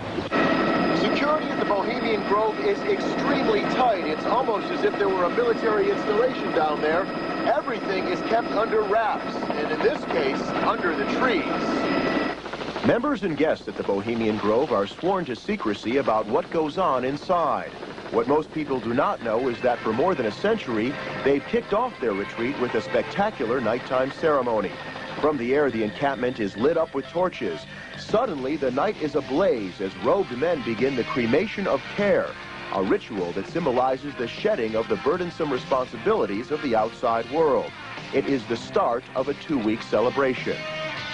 Security at the Bohemian Grove is extremely tight. It's almost as if there were a military installation down there. Everything is kept under wraps, and in this case, under the trees. Members and guests at the Bohemian Grove are sworn to secrecy about what goes on inside. What most people do not know is that for more than a century, they've kicked off their retreat with a spectacular nighttime ceremony. From the air, the encampment is lit up with torches. Suddenly, the night is ablaze as robed men begin the cremation of care, a ritual that symbolizes the shedding of the burdensome responsibilities of the outside world. It is the start of a 2-week celebration.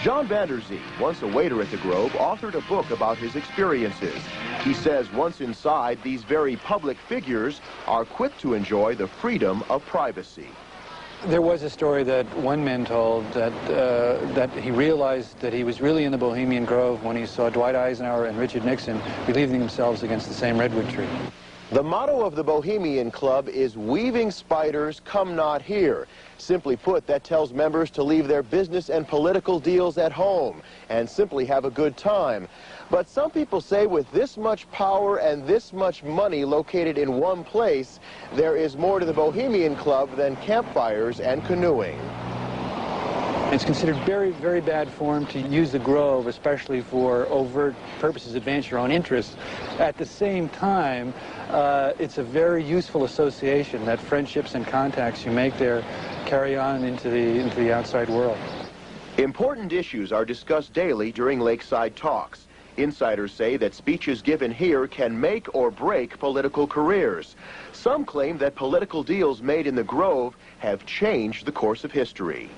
John Vanderzee, once a waiter at the Grove, authored a book about his experiences. He says once inside, these very public figures are quick to enjoy the freedom of privacy. There was a story that one man told that he realized that he was really in the Bohemian Grove when he saw Dwight Eisenhower and Richard Nixon relieving themselves against the same redwood tree. The motto of the Bohemian Club is "Weaving spiders, come not here." Simply put, that tells members to leave their business and political deals at home and simply have a good time. But some people say with this much power and this much money located in one place, there is more to the Bohemian Club than campfires and canoeing. It's considered very, very bad form to use the Grove, especially for overt purposes, advance your own interests. At the same time, it's a very useful association that friendships and contacts you make there carry on into the outside world. Important issues are discussed daily during lakeside talks. Insiders say that speeches given here can make or break political careers. Some claim that political deals made in the Grove have changed the course of history.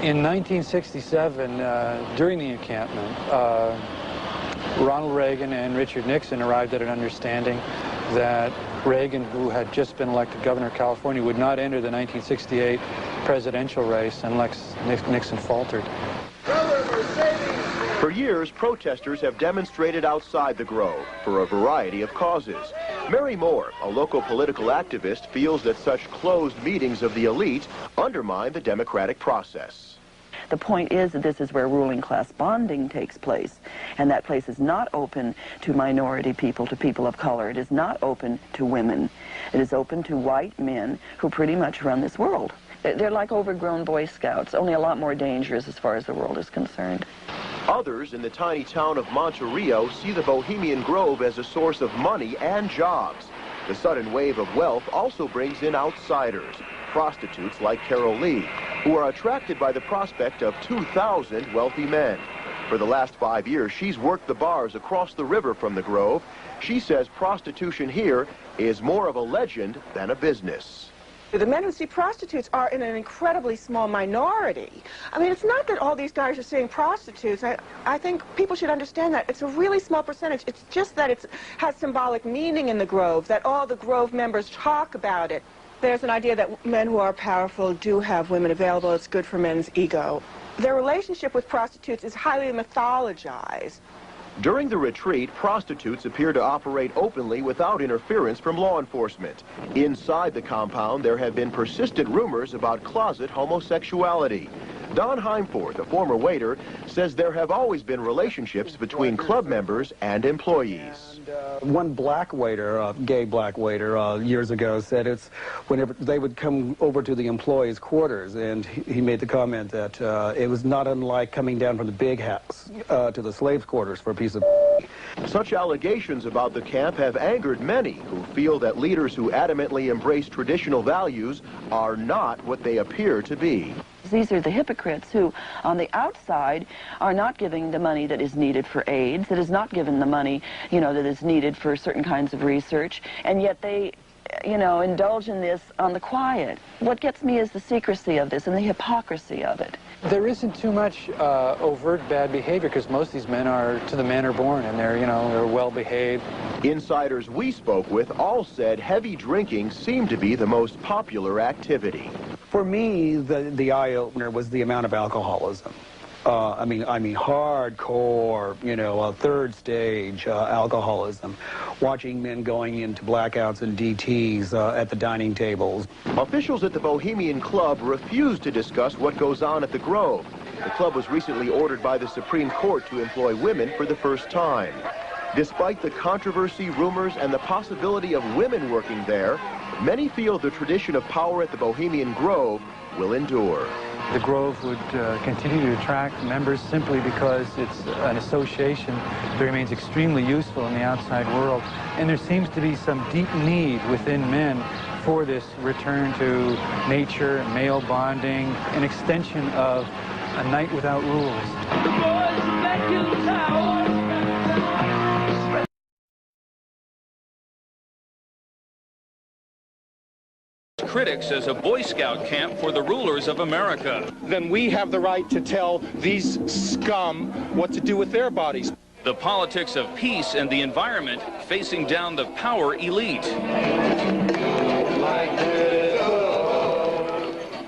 In 1967, during the encampment, Ronald Reagan and Richard Nixon arrived at an understanding that Reagan, who had just been elected governor of California, would not enter the 1968 presidential race unless Nixon faltered. For years, protesters have demonstrated outside the Grove for a variety of causes. Mary Moore, a local political activist, feels that such closed meetings of the elite undermine the democratic process. The point is that this is where ruling class bonding takes place, and that place is not open to minority people, to people of color. It is not open to women. It is open to white men who pretty much run this world. They're like overgrown Boy Scouts, only a lot more dangerous as far as the world is concerned. Others in the tiny town of Monterey see the Bohemian Grove as a source of money and jobs. The sudden wave of wealth also brings in outsiders, prostitutes like Carol Lee, who are attracted by the prospect of 2,000 wealthy men. For the last 5 years, she's worked the bars across the river from the Grove. She says prostitution here is more of a legend than a business. The men who see prostitutes are in an incredibly small minority. I mean, it's not that all these guys are seeing prostitutes. I think people should understand that. It's a really small percentage. It's just that it has symbolic meaning in the Grove, that all the Grove members talk about it. There's an idea that men who are powerful do have women available. It's good for men's ego. Their relationship with prostitutes is highly mythologized. During the retreat, prostitutes appear to operate openly without interference from law enforcement. Inside the compound, there have been persistent rumors about closet homosexuality. Don Heimforth, a former waiter, says there have always been relationships between club members and employees. One black waiter, gay black waiter, years ago said it's whenever they would come over to the employees' quarters, and he made the comment that it was not unlike coming down from the big house to the slaves' quarters for a piece of. Such allegations about the camp have angered many who feel that leaders who adamantly embrace traditional values are not what they appear to be. These are the hypocrites who, on the outside, are not giving the money that is needed for AIDS, that is not given the money, that is needed for certain kinds of research, and yet they, indulge in this on the quiet. What gets me is the secrecy of this and the hypocrisy of it. There isn't too much overt bad behavior because most of these men are to the manner born, and they're, they're well behaved. Insiders we spoke with all said heavy drinking seemed to be the most popular activity. For me, the eye-opener was the amount of alcoholism. I mean hardcore, third stage alcoholism. Watching men going into blackouts and DTs at the dining tables. Officials at the Bohemian Club refuse to discuss what goes on at the Grove. The club was recently ordered by the Supreme Court to employ women for the first time. Despite the controversy, rumors, and the possibility of women working there, many feel the tradition of power at the Bohemian Grove will endure. The Grove would continue to attract members simply because it's an association that remains extremely useful in the outside world. And there seems to be some deep need within men for this return to nature, male bonding, an extension of a night without rules. Critics as a Boy Scout camp for the rulers of America. Then we have the right to tell these scum what to do with their bodies. The politics of peace and the environment facing down the power elite.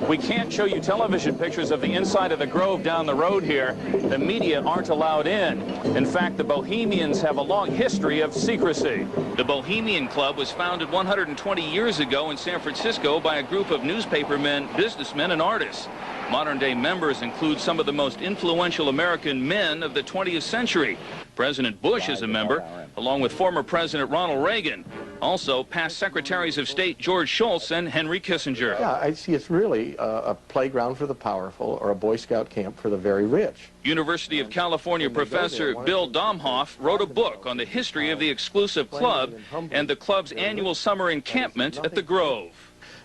We can't show you television pictures of the inside of the Grove down the road here. The media aren't allowed in. In fact, the Bohemians have a long history of secrecy. The Bohemian Club was founded 120 years ago in San Francisco by a group of newspapermen, businessmen, and artists. Modern-day members include some of the most influential American men of the 20th century. President Bush is a member, along with former President Ronald Reagan. Also, past Secretaries of State George Shultz and Henry Kissinger. Yeah, I see it's really a playground for the powerful or a Boy Scout camp for the very rich. University of California professor Bill Domhoff wrote a book on the history of the exclusive club and the club's annual summer encampment at the Grove.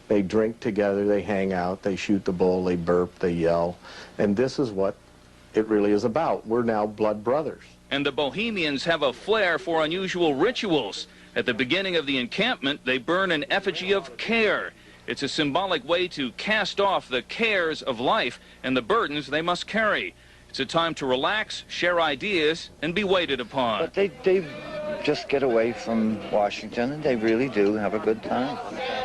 They drink together, they hang out, they shoot the bull, they burp, they yell, and this is what it really is about. We're now blood brothers. And the Bohemians have a flair for unusual rituals. At the beginning of the encampment, they burn an effigy of care. It's a symbolic way to cast off the cares of life and the burdens they must carry. It's a time to relax, share ideas, and be waited upon. But they just get away from Washington, and they really do have a good time.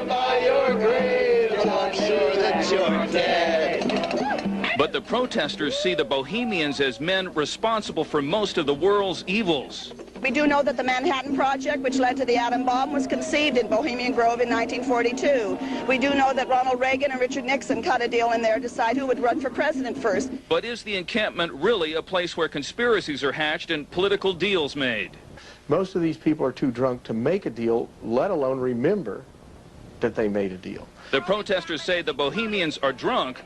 By your grave, I'm sure that you're dead. But the protesters see the Bohemians as men responsible for most of the world's evils. We do know that the Manhattan Project, which led to the atom bomb, was conceived in Bohemian Grove in 1942. We do know that Ronald Reagan and Richard Nixon cut a deal in there to decide who would run for president first. But is the encampment really a place where conspiracies are hatched and political deals made? Most of these people are too drunk to make a deal, let alone remember that they made a deal. The protesters say the Bohemians are drunk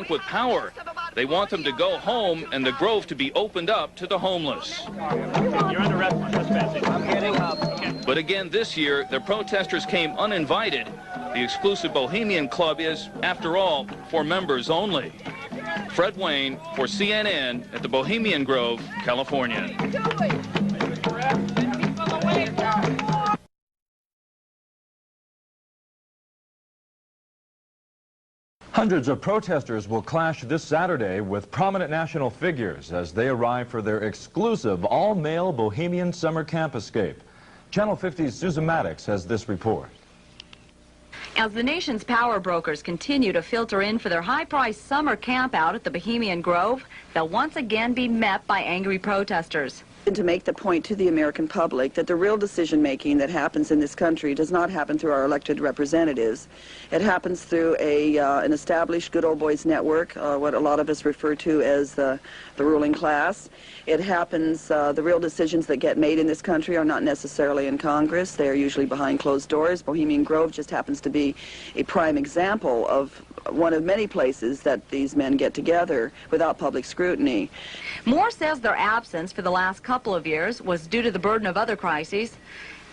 with power. They want them to go home and the Grove to be opened up to the homeless. You're under arrest for trespassing. I'm getting up. Okay. But again this year, the protesters came uninvited. The exclusive Bohemian Club is, after all, for members only. Fred Wayne for CNN at the Bohemian Grove, California. Hundreds of protesters will clash this Saturday with prominent national figures as they arrive for their exclusive all-male Bohemian summer camp escape. Channel 50's Susan Maddox has this report. As the nation's power brokers continue to filter in for their high-priced summer camp out at the Bohemian Grove, they'll once again be met by angry protesters. And to make the point to the American public that the real decision-making that happens in this country does not happen through our elected representatives. It happens through an established good old boys network, what a lot of us refer to as the ruling class. It happens, the real decisions that get made in this country are not necessarily in Congress. They are usually behind closed doors. Bohemian Grove just happens to be a prime example of one of many places that these men get together without public scrutiny. Moore says their absence for the last couple of years was due to the burden of other crises,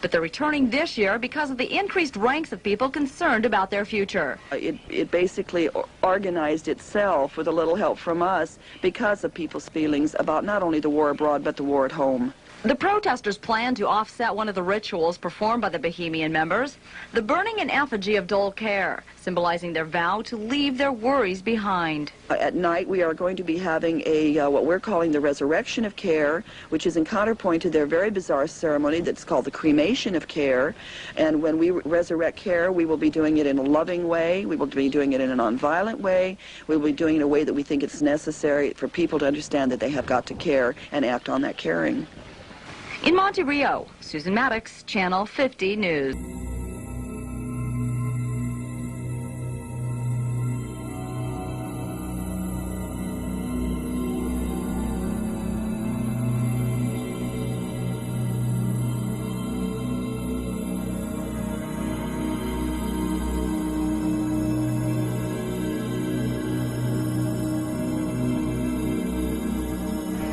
but they're returning this year because of the increased ranks of people concerned about their future. It basically organized itself with a little help from us because of people's feelings about not only the war abroad but the war at home. The protesters plan to offset one of the rituals performed by the Bohemian members, the burning an effigy of dull care, symbolizing their vow to leave their worries behind. At night we are going to be having what we're calling the resurrection of care, which is in counterpoint to their very bizarre ceremony that's called the cremation of care. And when we resurrect care, we will be doing it in a loving way, we will be doing it in a nonviolent way, we will be doing it in a way that we think it's necessary for people to understand that they have got to care and act on that caring. In Monte Rio, Susan Maddox, Channel 50 News.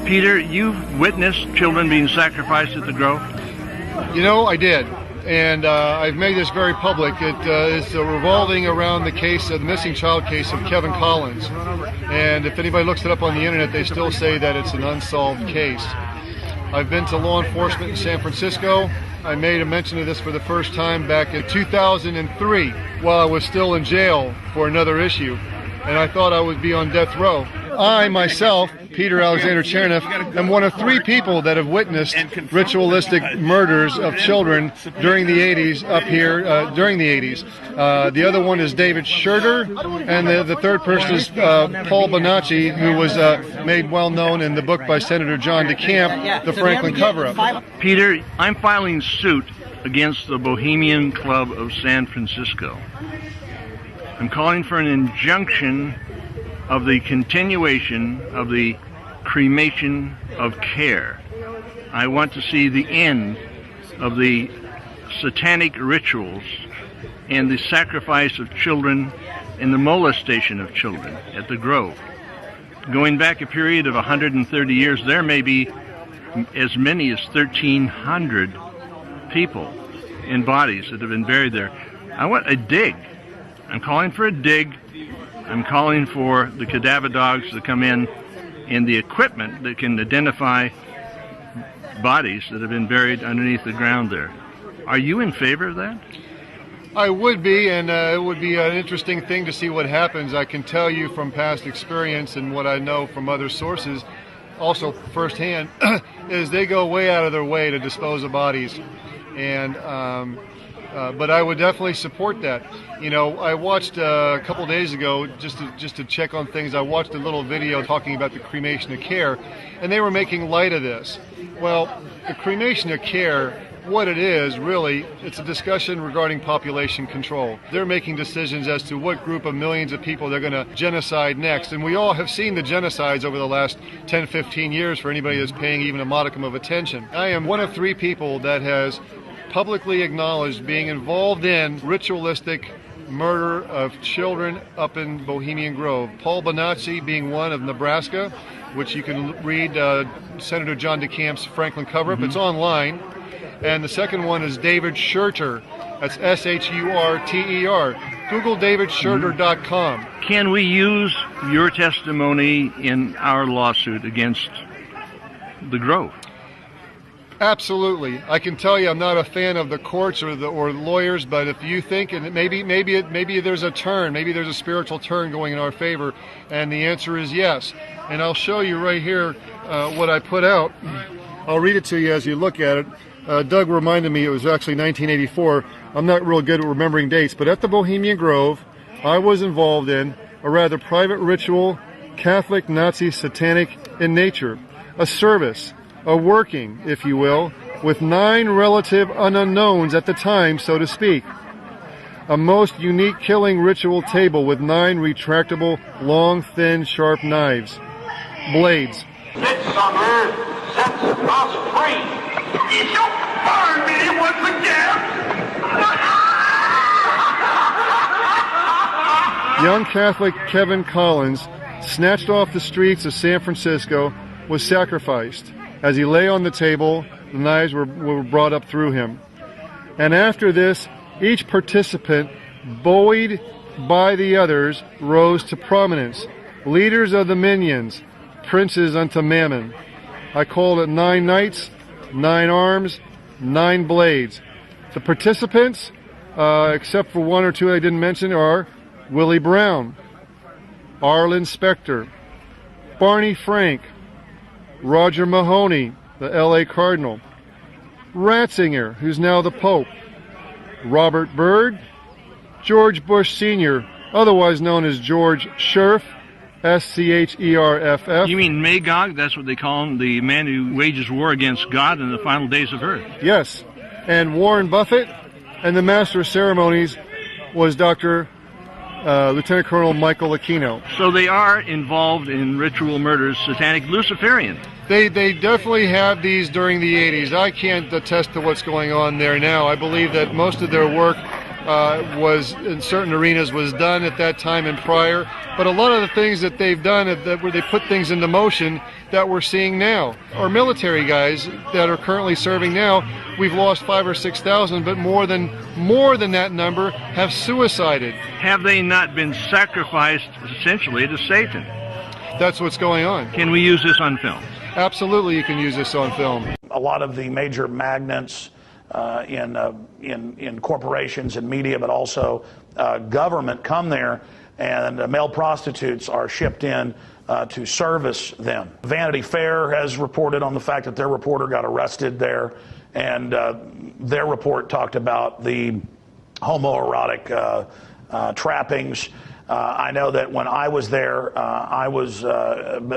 Peter, you've witnessed children being sacrificed at the Grove? You know, I did, and I've made this very public. It is revolving around the case of the missing child case of Kevin Collins, and if anybody looks it up on the internet, they still say that it's an unsolved case. I've been to law enforcement in San Francisco. I made a mention of this for the first time back in 2003 while I was still in jail for another issue, and I thought I would be on death row. I, myself, Peter Alexander Chernoff, am one of 3 people that have witnessed ritualistic murders of children during the 80s up here, during the 80s. The other one is David Schurter, and the third person is Paul Bonacci, who was made well known in the book by Senator John DeCamp, The Franklin Cover-Up. Peter, I'm filing suit against the Bohemian Club of San Francisco. I'm calling for an injunction of the continuation of the cremation of care. I want to see the end of the satanic rituals and the sacrifice of children and the molestation of children at the Grove. Going back a period of 130 years, there may be as many as 1,300 people in bodies that have been buried there. I want a dig. I'm calling for a dig. I'm calling for the cadaver dogs to come in and the equipment that can identify bodies that have been buried underneath the ground there. Are you in favor of that? I would be, and it would be an interesting thing to see what happens. I can tell you from past experience and what I know from other sources, also firsthand, is they go way out of their way to dispose of bodies. And but I would definitely support that. You know, I watched a couple days ago, just to check on things, I watched a little video talking about the cremation of care, and they were making light of this. Well, the cremation of care, what it is, really, it's a discussion regarding population control. They're making decisions as to what group of millions of people they're going to genocide next. And we all have seen the genocides over the last 10, 15 years for anybody that's paying even a modicum of attention. I am one of 3 people that has publicly acknowledged being involved in ritualistic murder of children up in Bohemian Grove. Paul Bonacci being one of Nebraska, which you can read Senator John DeCamp's Franklin Cover-Up. It's online. And the second one is David Schurter. That's S-H-U-R-T-E-R. Google davidschurter.com. Can we use your testimony in our lawsuit against the Grove? Absolutely. I can tell you I'm not a fan of the courts or lawyers, but if you think, and maybe there's a turn, maybe there's a spiritual turn going in our favor, and the answer is yes. And I'll show you right here what I put out. I'll read it to you as you look at it. Doug reminded me it was actually 1984. I'm not real good at remembering dates, but at the Bohemian Grove, I was involved in a rather private ritual, Catholic, Nazi, satanic in nature, a service, a working, if you will, with 9 relative unknowns at the time, so to speak. A most unique killing ritual table with 9 retractable, long, thin, sharp knives. Blades. This summer sets us free. You burn me once again. Young Catholic Kevin Collins, snatched off the streets of San Francisco, was sacrificed. As he lay on the table, the knives were brought up through him. And after this, each participant, buoyed by the others, rose to prominence. Leaders of the minions, princes unto mammon. I called it 9 knights, 9 arms, 9 blades. The participants, except for 1 or 2 I didn't mention, are Willie Brown, Arlen Specter, Barney Frank, Roger Mahoney, the L.A. Cardinal, Ratzinger, who's now the Pope, Robert Byrd, George Bush Sr., otherwise known as George Scherff, S-C-H-E-R-F-F. You mean Magog? That's what they call him, the man who wages war against God in the final days of earth. Yes, and Warren Buffett, and the Master of Ceremonies was Dr. Lieutenant Colonel Michael Aquino. So they are involved in ritual murders, satanic, Luciferian. They definitely have these during the 80s. I can't attest to what's going on there now. I believe that most of their work was, in certain arenas, was done at that time and prior. But a lot of the things that they've done, where they put things into motion that we're seeing now. Our military guys that are currently serving now, we've lost 5,000 or 6,000, but more than that number have suicided. Have they not been sacrificed, essentially, to Satan? That's what's going on. Can we use this on film? Absolutely, you can use this on film. A lot of the major magnates in corporations and media, but also government, come there, and male prostitutes are shipped in to service them. Vanity Fair has reported on the fact that their reporter got arrested there, and their report talked about the homoerotic trappings. I know that when I was there, I was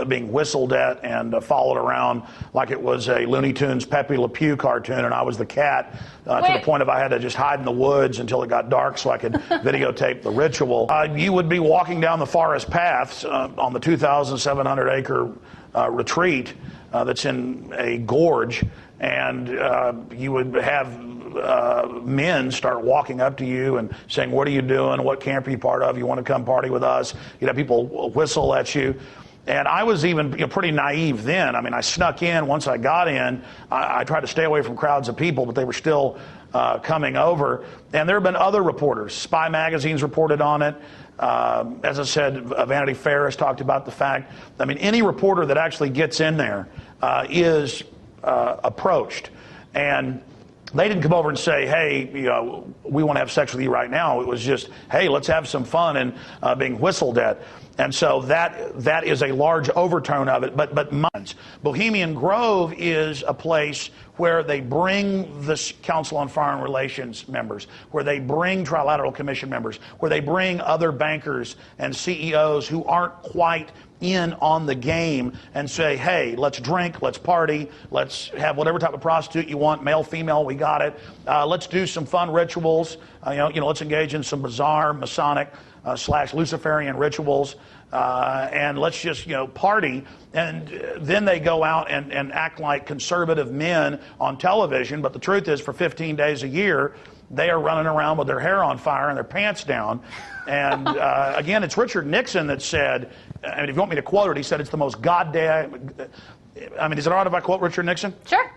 being whistled at and followed around like it was a Looney Tunes Pepe Le Pew cartoon, and I was the cat to the point of I had to just hide in the woods until it got dark so I could videotape the ritual. You would be walking down the forest paths on the 2,700-acre retreat that's in a gorge, and you would have men start walking up to you and saying, "What are you doing? What camp are you part of? You want to come party with us?" You'd have people whistle at you. And I was even pretty naive then. I mean, I snuck in. Once I got in, I tried to stay away from crowds of people, but they were still coming over. And there have been other reporters. Spy Magazine's reported on it. As I said, Vanity Fair has talked about the fact. I mean, any reporter that actually gets in there is approached. And they didn't come over and say, "Hey, we want to have sex with you right now." It was just, "Hey, let's have some fun," and being whistled at. And so that is a large overtone of it. But Bohemian Grove is a place where they bring the Council on Foreign Relations members, where they bring Trilateral Commission members, where they bring other bankers and CEOs who aren't quite in on the game, and say, "Hey, let's drink, let's party, let's have whatever type of prostitute you want, male, female, we got it. Let's do some fun rituals. Let's engage in some bizarre Masonic / Luciferian rituals, and let's just party." And then they go out and act like conservative men on television. But the truth is, for 15 days a year, they are running around with their hair on fire and their pants down. And again, it's Richard Nixon that said, I mean, if you want me to quote it, he said it's the most goddamn, I mean, is it all right if I quote Richard Nixon? Sure.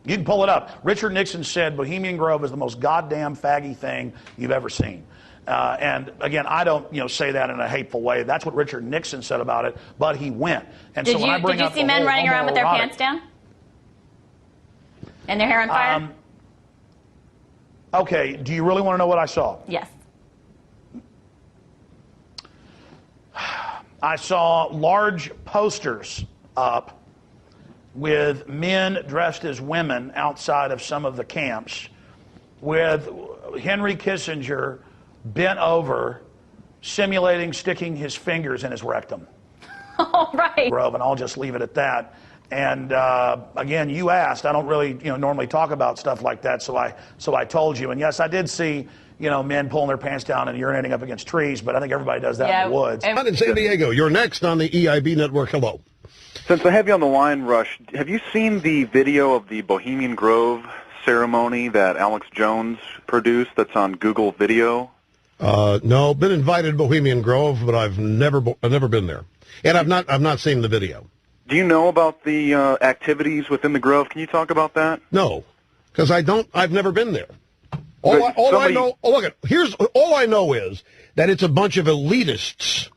You can pull it up. Richard Nixon said Bohemian Grove is the most goddamn faggy thing you've ever seen. And again, I don't say that in a hateful way. That's what Richard Nixon said about it, but he went. And did you see men running around with their pants down? And their hair on fire? Okay, do you really want to know what I saw? Yes. I saw large posters up with men dressed as women outside of some of the camps with Henry Kissinger bent over, simulating sticking his fingers in his rectum. All right. Grove, and I'll just leave it at that. And again, you asked. I don't really, normally talk about stuff like that, so I told you. And yes, I did see, men pulling their pants down and urinating up against trees. But I think everybody does that in the woods. Out in San Diego, you're next on the EIB network. Hello. Since I have you on the line, Rush, have you seen the video of the Bohemian Grove ceremony that Alex Jones produced? That's on Google Video. No, been invited to Bohemian Grove, but I've never been there, and I've not seen the video. Do you know about the activities within the Grove? Can you talk about that? No, because I've never been there. All I know is that it's a bunch of elitists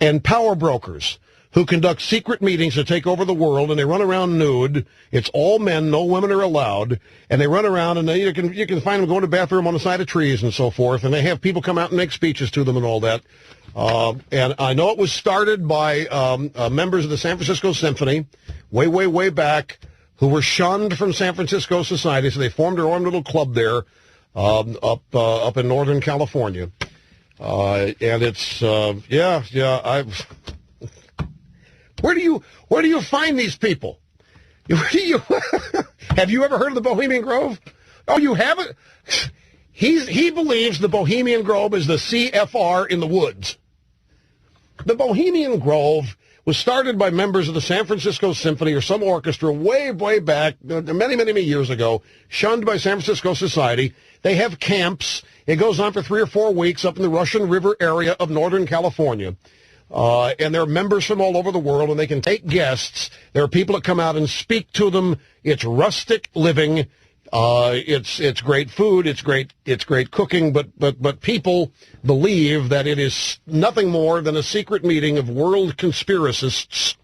and power brokers who conduct secret meetings to take over the world, and they run around nude. It's all men, no women are allowed, and they run around, and you can find them going to the bathroom on the side of trees and so forth, and they have people come out and make speeches to them and all that. And I know it was started by members of the San Francisco Symphony way back who were shunned from San Francisco society, so they formed their own little club there up in Northern California. And it's, Where do you find these people? Have you ever heard of the Bohemian Grove? Oh, you haven't? He believes the Bohemian Grove is the CFR in the woods. The Bohemian Grove was started by members of the San Francisco Symphony or some orchestra way back, many years ago, shunned by San Francisco society. They have camps. It goes on for 3 or 4 weeks up in the Russian River area of Northern California. And there are members from all over the world, and they can take guests. There are people that come out and speak to them. It's rustic living. It's great food. It's great cooking. But people believe that it is nothing more than a secret meeting of world conspiracists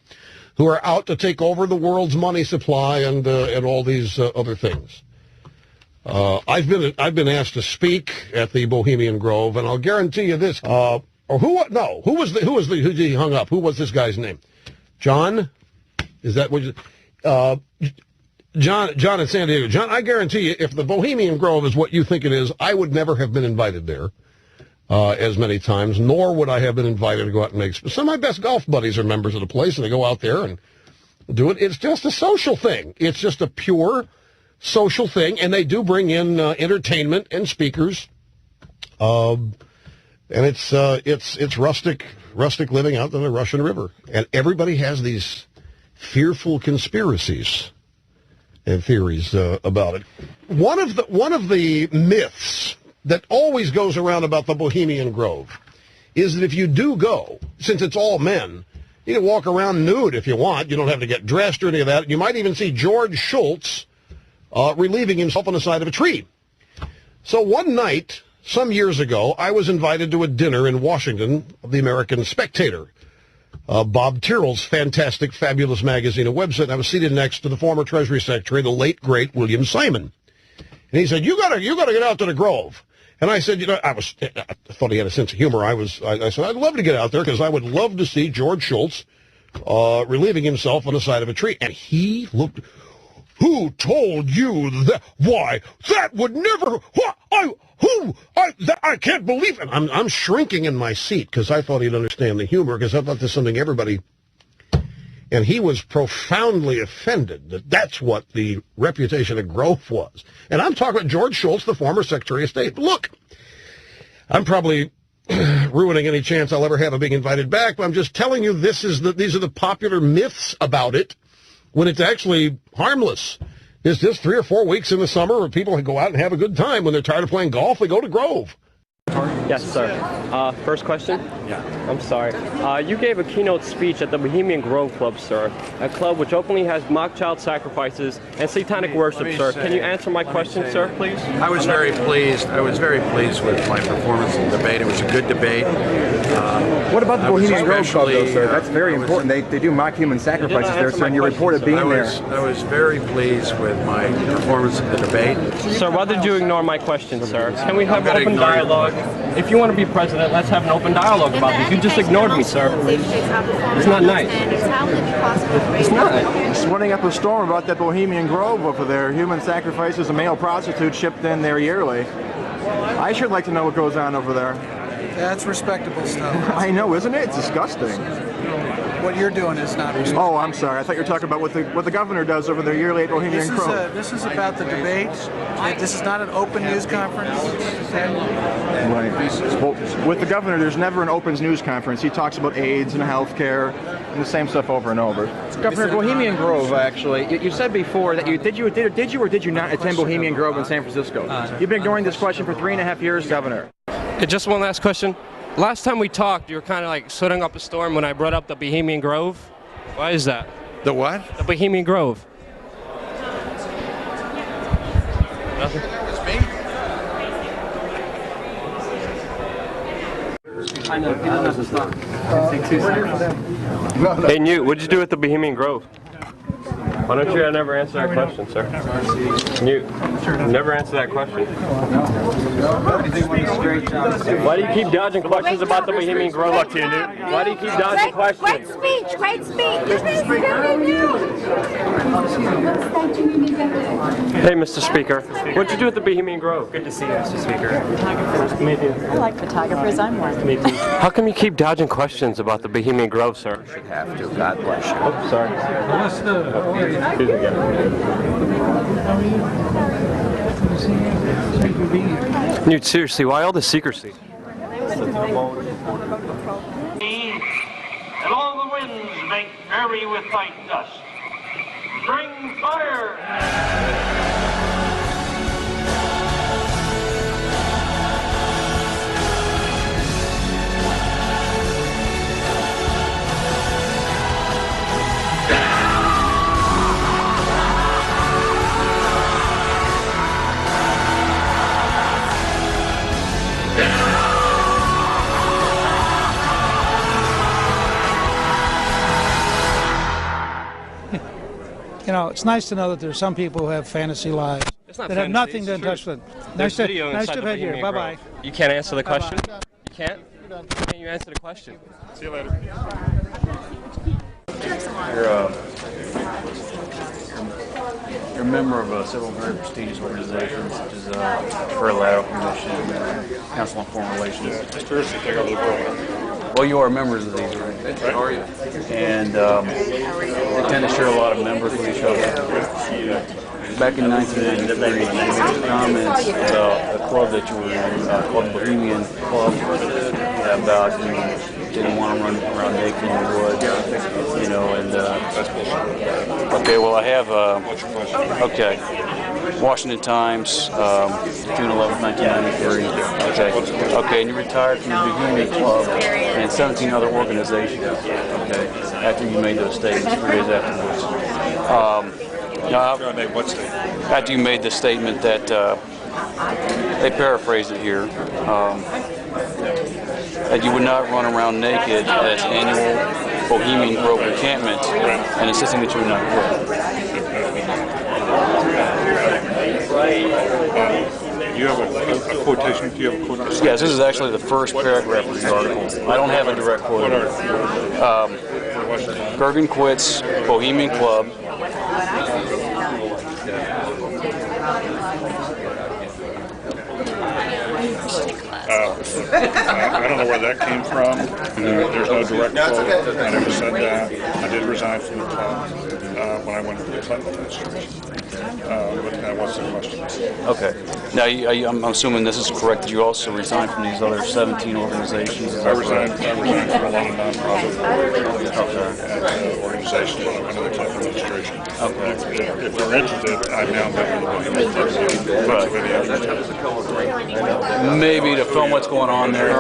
who are out to take over the world's money supply and all these other things. I've been asked to speak at the Bohemian Grove, and I'll guarantee you this. Who he hung up? Who was this guy's name? John? Is that what you... John in San Diego. John, I guarantee you, if the Bohemian Grove is what you think it is, I would never have been invited there as many times, nor would I have been invited to go out and make... Some of my best golf buddies are members of the place, and they go out there and do it. It's just a social thing. It's just a pure social thing, and they do bring in entertainment and speakers. And it's rustic living out on the Russian River. And everybody has these fearful conspiracies and theories about it. One of the myths that always goes around about the Bohemian Grove is that if you do go, since it's all men, you can walk around nude if you want. You don't have to get dressed or any of that. You might even see George Schultz relieving himself on the side of a tree. So one night, some years ago, I was invited to a dinner in Washington of the American Spectator, Bob Tyrrell's fantastic, fabulous magazine and website. I was seated next to the former Treasury Secretary, the late, great William Simon. And he said, you gotta get out to the Grove. And I said, I thought he had a sense of humor. I said, I'd love to get out there because I would love to see George Schultz relieving himself on the side of a tree. And he looked... Who told you that? Why? That would never... I can't believe it. I'm shrinking in my seat because I thought he'd understand the humor, because I thought there's something everybody... And he was profoundly offended that that's what the reputation of Grove was. And I'm talking about George Schultz, the former Secretary of State. Look, I'm probably ruining any chance I'll ever have of being invited back, but I'm just telling you these are the popular myths about it, when it's actually harmless. It's just 3 or 4 weeks in the summer where people go out and have a good time. When they're tired of playing golf, they go to Grove. Yes, sir. First question? Yeah. I'm sorry. You gave a keynote speech at the Bohemian Grove Club, sir. A club which openly has mock child sacrifices and satanic worship, sir. Can you answer my question, sir, please? I was very pleased. I was very pleased with my performance in the debate. It was a good debate. What about the Bohemian Grove Club, though, sir? That's very important. They do mock human sacrifices there, sir, and you reported being there. I was very pleased with my performance in the debate. Sir, why did you ignore my question, sir? Can we have open dialogue? If you want to be president, let's have an open dialogue about this. You just ignored me, sir. It's not nice. It's not. It's running up a storm about that Bohemian Grove over there. Human sacrifices and male prostitutes shipped in there yearly. I should like to know what goes on over there. That's respectable stuff. I know, isn't it? It's disgusting. What you're doing is not respectable. Oh, I'm sorry. I thought you were talking about what the governor does over there yearly at Bohemian Grove. This is about the debate. This is not an open news conference. Right. Well, with the governor, there's never an open news conference. He talks about AIDS and health care and the same stuff over and over. Governor, Bohemian Grove, actually, you said before that did you or did you not attend Bohemian Grove in San Francisco? You've been ignoring this question for 3.5 years, Governor. Just one last question. Last time we talked, you were kind of like setting up a storm when I brought up the Bohemian Grove. Why is that? The what? The Bohemian Grove. Nothing? It's me. Hey, Newt, what'd you do at the Bohemian Grove? Why don't you never answer that question, sir? Newt, never answer that question. Why do you keep dodging questions about the Bohemian Grove? Good luck to you, Newt. Why do you keep dodging questions? Great speech, great speech. Hey, Mr. Speaker, what'd you do at the Bohemian Grove? Good to see you, Mr. Speaker. I like photographers. I'm one. How come you keep dodging questions about the Bohemian Grove, sir? You should have to. God bless you. Oh, sorry. Excuse me again. Newt, seriously, why all the secrecy? And all the winds make merry with white dust. Bring fire! You know, it's nice to know that there's some people who have fantasy lives that have nothing to touch with. Nice to be here. Bye-bye. You can't answer the question? You can't? Can you answer the question? See you later. You're a member of several very prestigious organizations such as Lateral Commission, Council on Foreign Relations. Just curious to take over the program. Well, you are members of these organizations. How are you? And they tend to share a lot of members with each other. Back in 1993, you made comments about a club that you were in called the Bohemian Club, about you didn't want to run around naked in the woods, you know, and okay, well I have, okay, Washington Times, June 11, 1993, okay, and you retired from the Bohemian Club and 17 other organizations, okay, after you made those statements 3 days afterwards. After you made the statement that, they paraphrased it here, that you would not run around naked at its annual Bohemian Grove encampment and insisting that you would not quit. You have a quotation? Do you have a quotation? Yes, this is actually the first paragraph of the article. I don't have a direct quote. Gergen quits Bohemian Club. I don't know where that came from. There's no direct quote. I never said that. I did resign from the club when I went to the Clinton administration. What's the question? Okay. Now, I'm assuming this is correct that you also resigned from these other 17 organizations. I resigned from a lot of nonprofit organizations when I went into the club administration. Okay. If you're interested, I'm now a member of the Bohemian Club. Maybe to film what's going on there.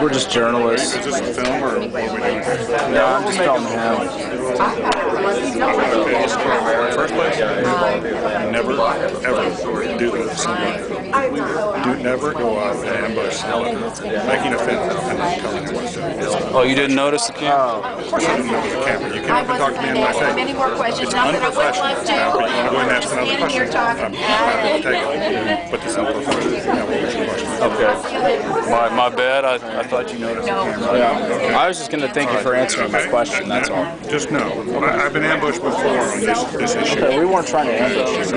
We're just journalists. Is this a film or what are we doing? No, I'm just filming him. First place, never ever do that to somebody. Never go out and ambush somebody, making a film and then telling them what to do. Oh, you didn't notice the camera? Of course I didn't notice the camera. You came up and talked to me in my face. Many more questions. It's unprofessional. Now, but you want to go and ask another question? I'm happy to take it. But it's unprofessional. Now, what was your question? Okay. My bad. I thought you noticed the camera. Yeah. I was just going to thank you for answering my question. That's all. Just know, I've been ambushed before on this issue. Okay, we weren't trying to ambush you. You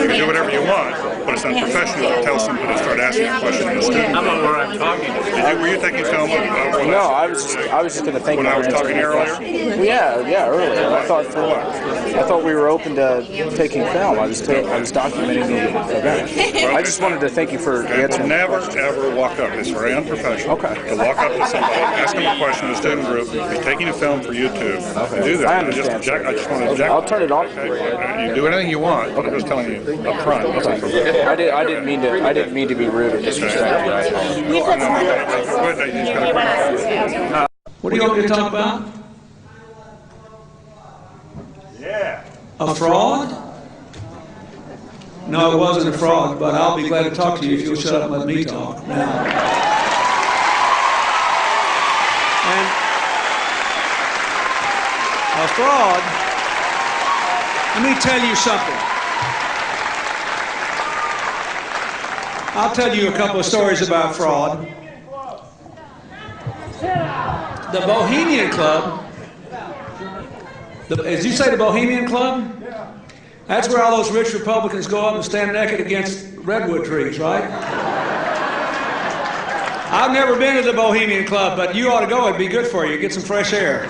can do whatever you want, but it's unprofessional to tell somebody to start asking a question in the studio. I'm not where I'm talking. Were you taking film? No, I was just going to thank you when I was talking earlier. Yeah, earlier. I thought we were open to taking film. I was documenting the event. I just wanted to thank you for answering. Never ever walk up. It's very unprofessional. Okay. To walk up to somebody, ask them a question in a student group, be taking a film for YouTube. Okay. Do that. I understand. I just want to object. I'll turn it off. Okay. You do anything you want. I'm just telling you up front. Okay. I didn't mean to be rude or disrespectful. What do you want me to talk about? Yeah. A fraud? No, it wasn't a fraud, but I'll be glad to talk to you if you'll shut up and let me talk now. And a fraud, let me tell you something. I'll tell you a couple of stories about fraud. The Bohemian Club, as you say, the Bohemian Club? That's where all those rich Republicans go up and stand naked against redwood trees, right? I've never been to the Bohemian Club, but you ought to go. It'd be good for you. Get some fresh air.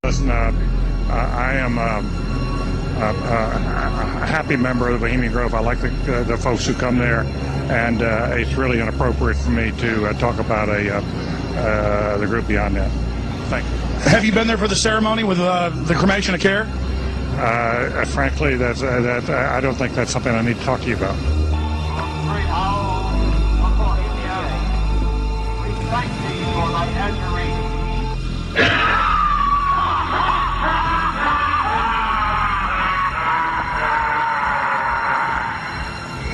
Listen, I am a happy member of the Bohemian Grove. I like the folks who come there, and it's really inappropriate for me to talk about the group beyond that. Thank you. Have you been there for the ceremony with the cremation of care? Frankly, I don't think that's something I need to talk to you about.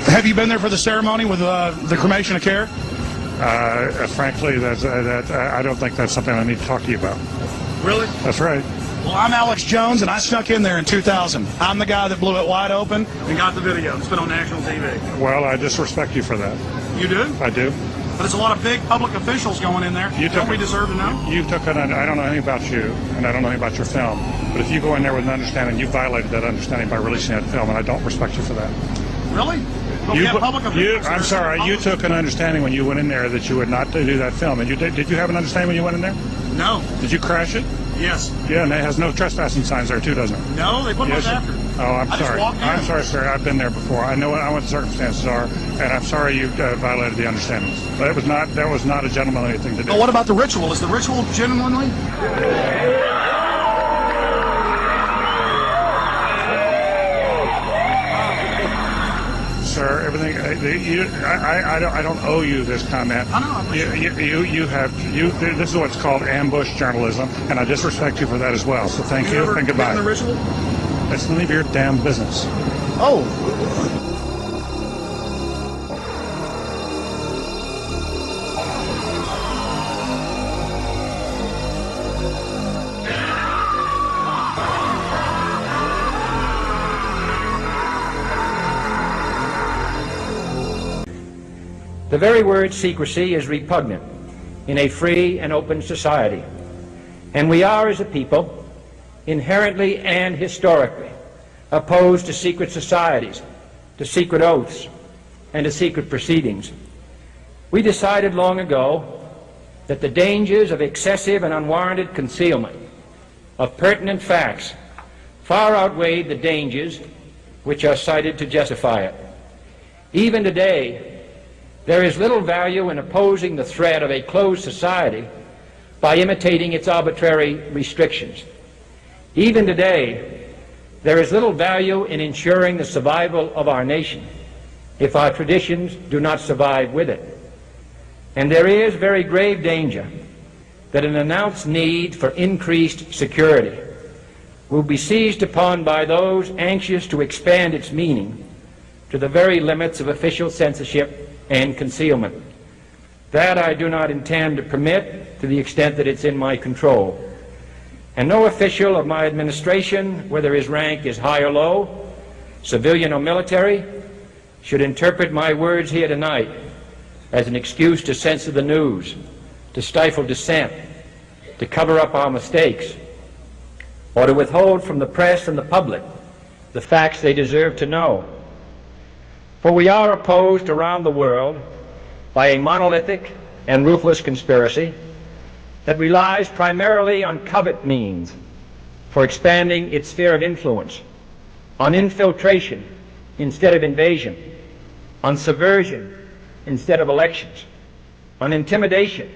Have you been there for the ceremony with the cremation of care? Frankly, I don't think that's something I need to talk to you about. Really? That's right. Well, I'm Alex Jones, and I snuck in there in 2000. I'm the guy that blew it wide open and got the video. It's been on national TV. Well, I disrespect you for that. You do? I do. But there's a lot of big public officials going in there. Don't we deserve to know? I don't know anything about you, and I don't know anything about your film. But if you go in there with an understanding, you violated that understanding by releasing that film, and I don't respect you for that. Really? But we have public officials. I'm sorry. You took an understanding when you went in there that you would not do that film. And did you have an understanding when you went in there? No. Did you crash it? Yes. Yeah, and it has no trespassing signs there too, doesn't it? No, they put those after. Oh, I'm sorry. I'm sorry, sir. I've been there before. I know what the circumstances are, and I'm sorry you violated the understandings. But that was not a gentlemanly thing to do. But what about the ritual? Is the ritual gentlemanly? Sir, everything. I don't owe you this comment. I know. This is what's called ambush journalism, and I disrespect you for that as well. So thank you and goodbye. The ritual? It's none of your damn business. Oh. The very word secrecy is repugnant in a free and open society, and we are, as a people, inherently and historically opposed to secret societies, to secret oaths, and to secret proceedings. We decided long ago that the dangers of excessive and unwarranted concealment of pertinent facts far outweighed the dangers which are cited to justify it. Even today, there is little value in opposing the threat of a closed society by imitating its arbitrary restrictions. Even today, there is little value in ensuring the survival of our nation if our traditions do not survive with it. And there is very grave danger that an announced need for increased security will be seized upon by those anxious to expand its meaning to the very limits of official censorship and concealment. That I do not intend to permit to the extent that it's in my control. And no official of my administration, whether his rank is high or low, civilian or military, should interpret my words here tonight as an excuse to censor the news, to stifle dissent, to cover up our mistakes, or to withhold from the press and the public the facts they deserve to know. For we are opposed around the world by a monolithic and ruthless conspiracy that relies primarily on covert means for expanding its sphere of influence, on infiltration instead of invasion, on subversion instead of elections, on intimidation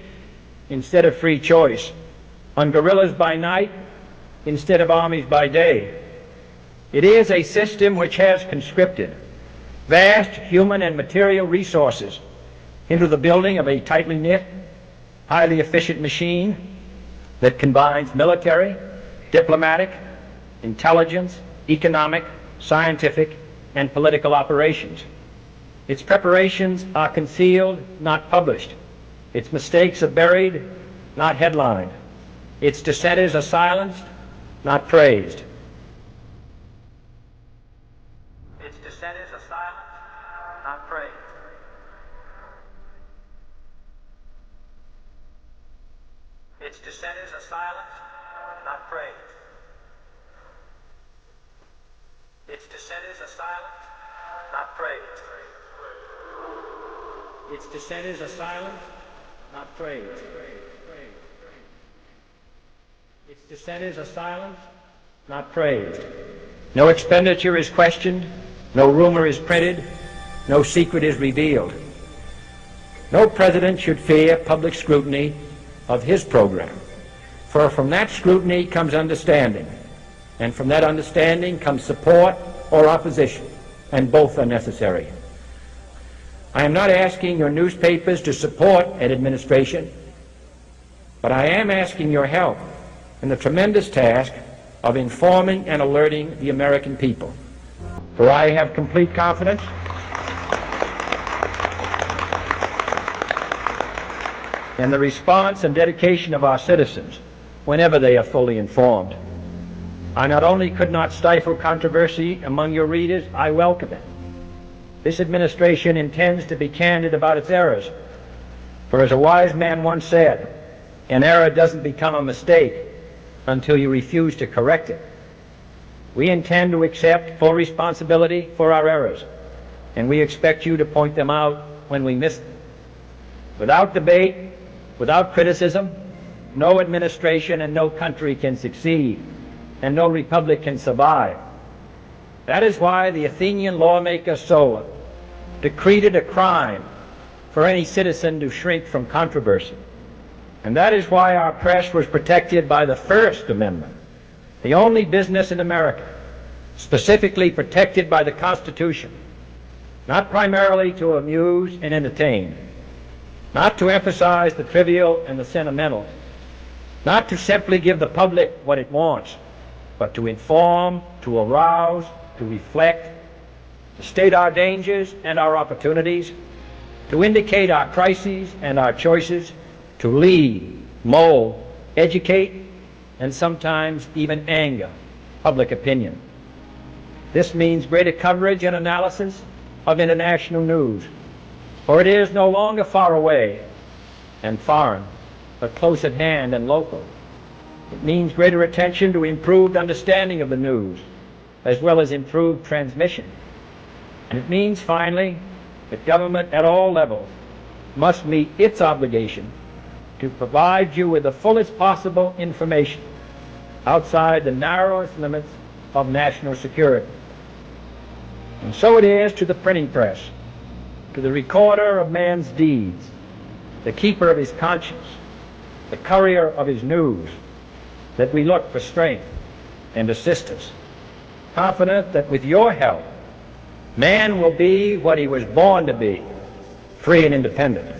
instead of free choice, on guerrillas by night instead of armies by day. It is a system which has conscripted vast human and material resources into the building of a tightly knit, highly efficient machine that combines military, diplomatic, intelligence, economic, scientific, and political operations. Its preparations are concealed, not published. Its mistakes are buried, not headlined. Its dissenters are silenced, not praised. Its dissenters are silenced, not praised. Its dissenters are silenced, not praised. Its dissenters are silenced, not praised. Its dissenters are silenced, not praised. Its dissenters are silenced, not praised. No expenditure is questioned, no rumor is printed, no secret is revealed. No president should fear public scrutiny of his program, for from that scrutiny comes understanding, and from that understanding comes support or opposition, and both are necessary. I am not asking your newspapers to support an administration, but I am asking your help in the tremendous task of informing and alerting the American people. For I have complete confidence in the response and dedication of our citizens whenever they are fully informed. I not only could not stifle controversy among your readers, I welcome it. This administration intends to be candid about its errors. For as a wise man once said, an error doesn't become a mistake until you refuse to correct it. We intend to accept full responsibility for our errors, and we expect you to point them out when we miss them. Without debate, without criticism, no administration and no country can succeed, and no republic can survive. That is why the Athenian lawmaker Solon decreed it a crime for any citizen to shrink from controversy. And that is why our press was protected by the First Amendment, the only business in America specifically protected by the Constitution, not primarily to amuse and entertain, not to emphasize the trivial and the sentimental, not to simply give the public what it wants, but to inform, to arouse, to reflect, to state our dangers and our opportunities, to indicate our crises and our choices, to lead, mold, educate, and sometimes even anger public opinion. This means greater coverage and analysis of international news, for it is no longer far away and foreign, but close at hand and local. It means greater attention to improved understanding of the news, as well as improved transmission. And it means, finally, that government at all levels must meet its obligation to provide you with the fullest possible information outside the narrowest limits of national security. And so it is to the printing press, to the recorder of man's deeds, the keeper of his conscience, the courier of his news, that we look for strength and assistance, confident that with your help, man will be what he was born to be, free and independent.